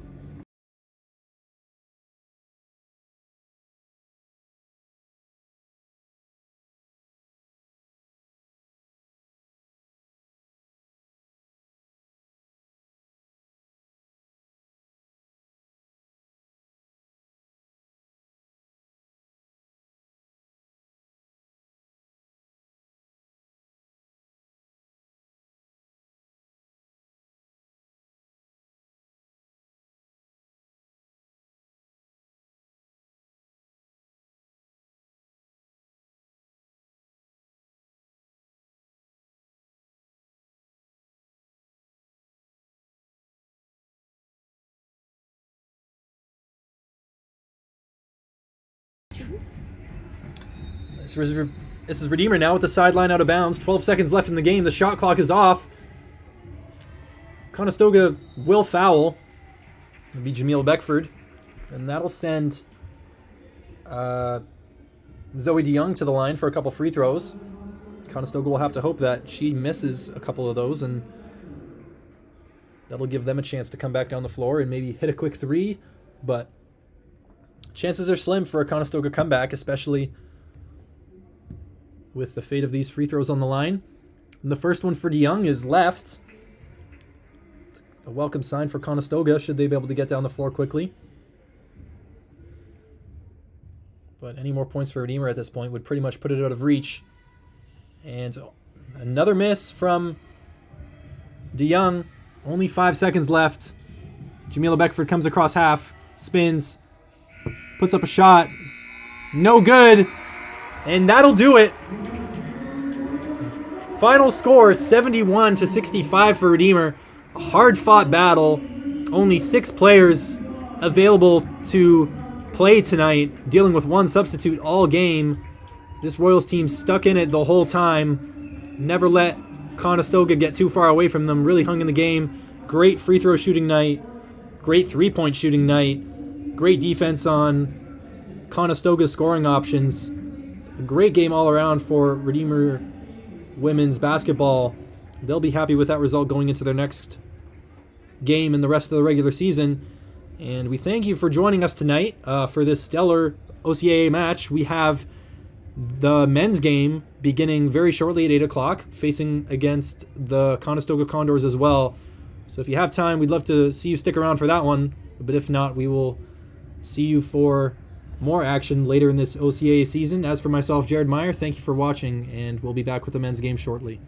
This is Redeemer now with the sideline out of bounds. 12 seconds left in the game. The shot clock is off. Conestoga will foul. It'll be Jamila Beckford. And that'll send Zoe DeYoung to the line for a couple free throws. Conestoga will have to hope that she misses a couple of those, and that'll give them a chance to come back down the floor and maybe hit a quick three. But chances are slim for a Conestoga comeback, especially with the fate of these free throws on the line. And the first one for DeYoung is left. A welcome sign for Conestoga, should they be able to get down the floor quickly. But any more points for Redeemer at this point would pretty much put it out of reach. And another miss from DeYoung. Only 5 seconds left. Jamila Beckford comes across half, spins, puts up a shot. No good. And that'll do it. Final score 71-65 for Redeemer. A hard-fought battle. Only 6 players available to play tonight, dealing with one substitute all game. This Royals team stuck in it the whole time. Never let Conestoga get too far away from them. Really hung in the game. Great free throw shooting night. Great three-point shooting night. Great defense on Conestoga's scoring options. A great game all around for Redeemer women's basketball. They'll be happy with that result going into their next game and the rest of the regular season. And we thank you for joining us tonight for this stellar OCAA match. We have the men's game beginning very shortly at 8 o'clock, facing against the Conestoga Condors as well. So if you have time, we'd love to see you stick around for that one. But if not, we will see you for more action later in this OCAA season. As for myself, Jared Meyer, thank you for watching, and we'll be back with the men's game shortly.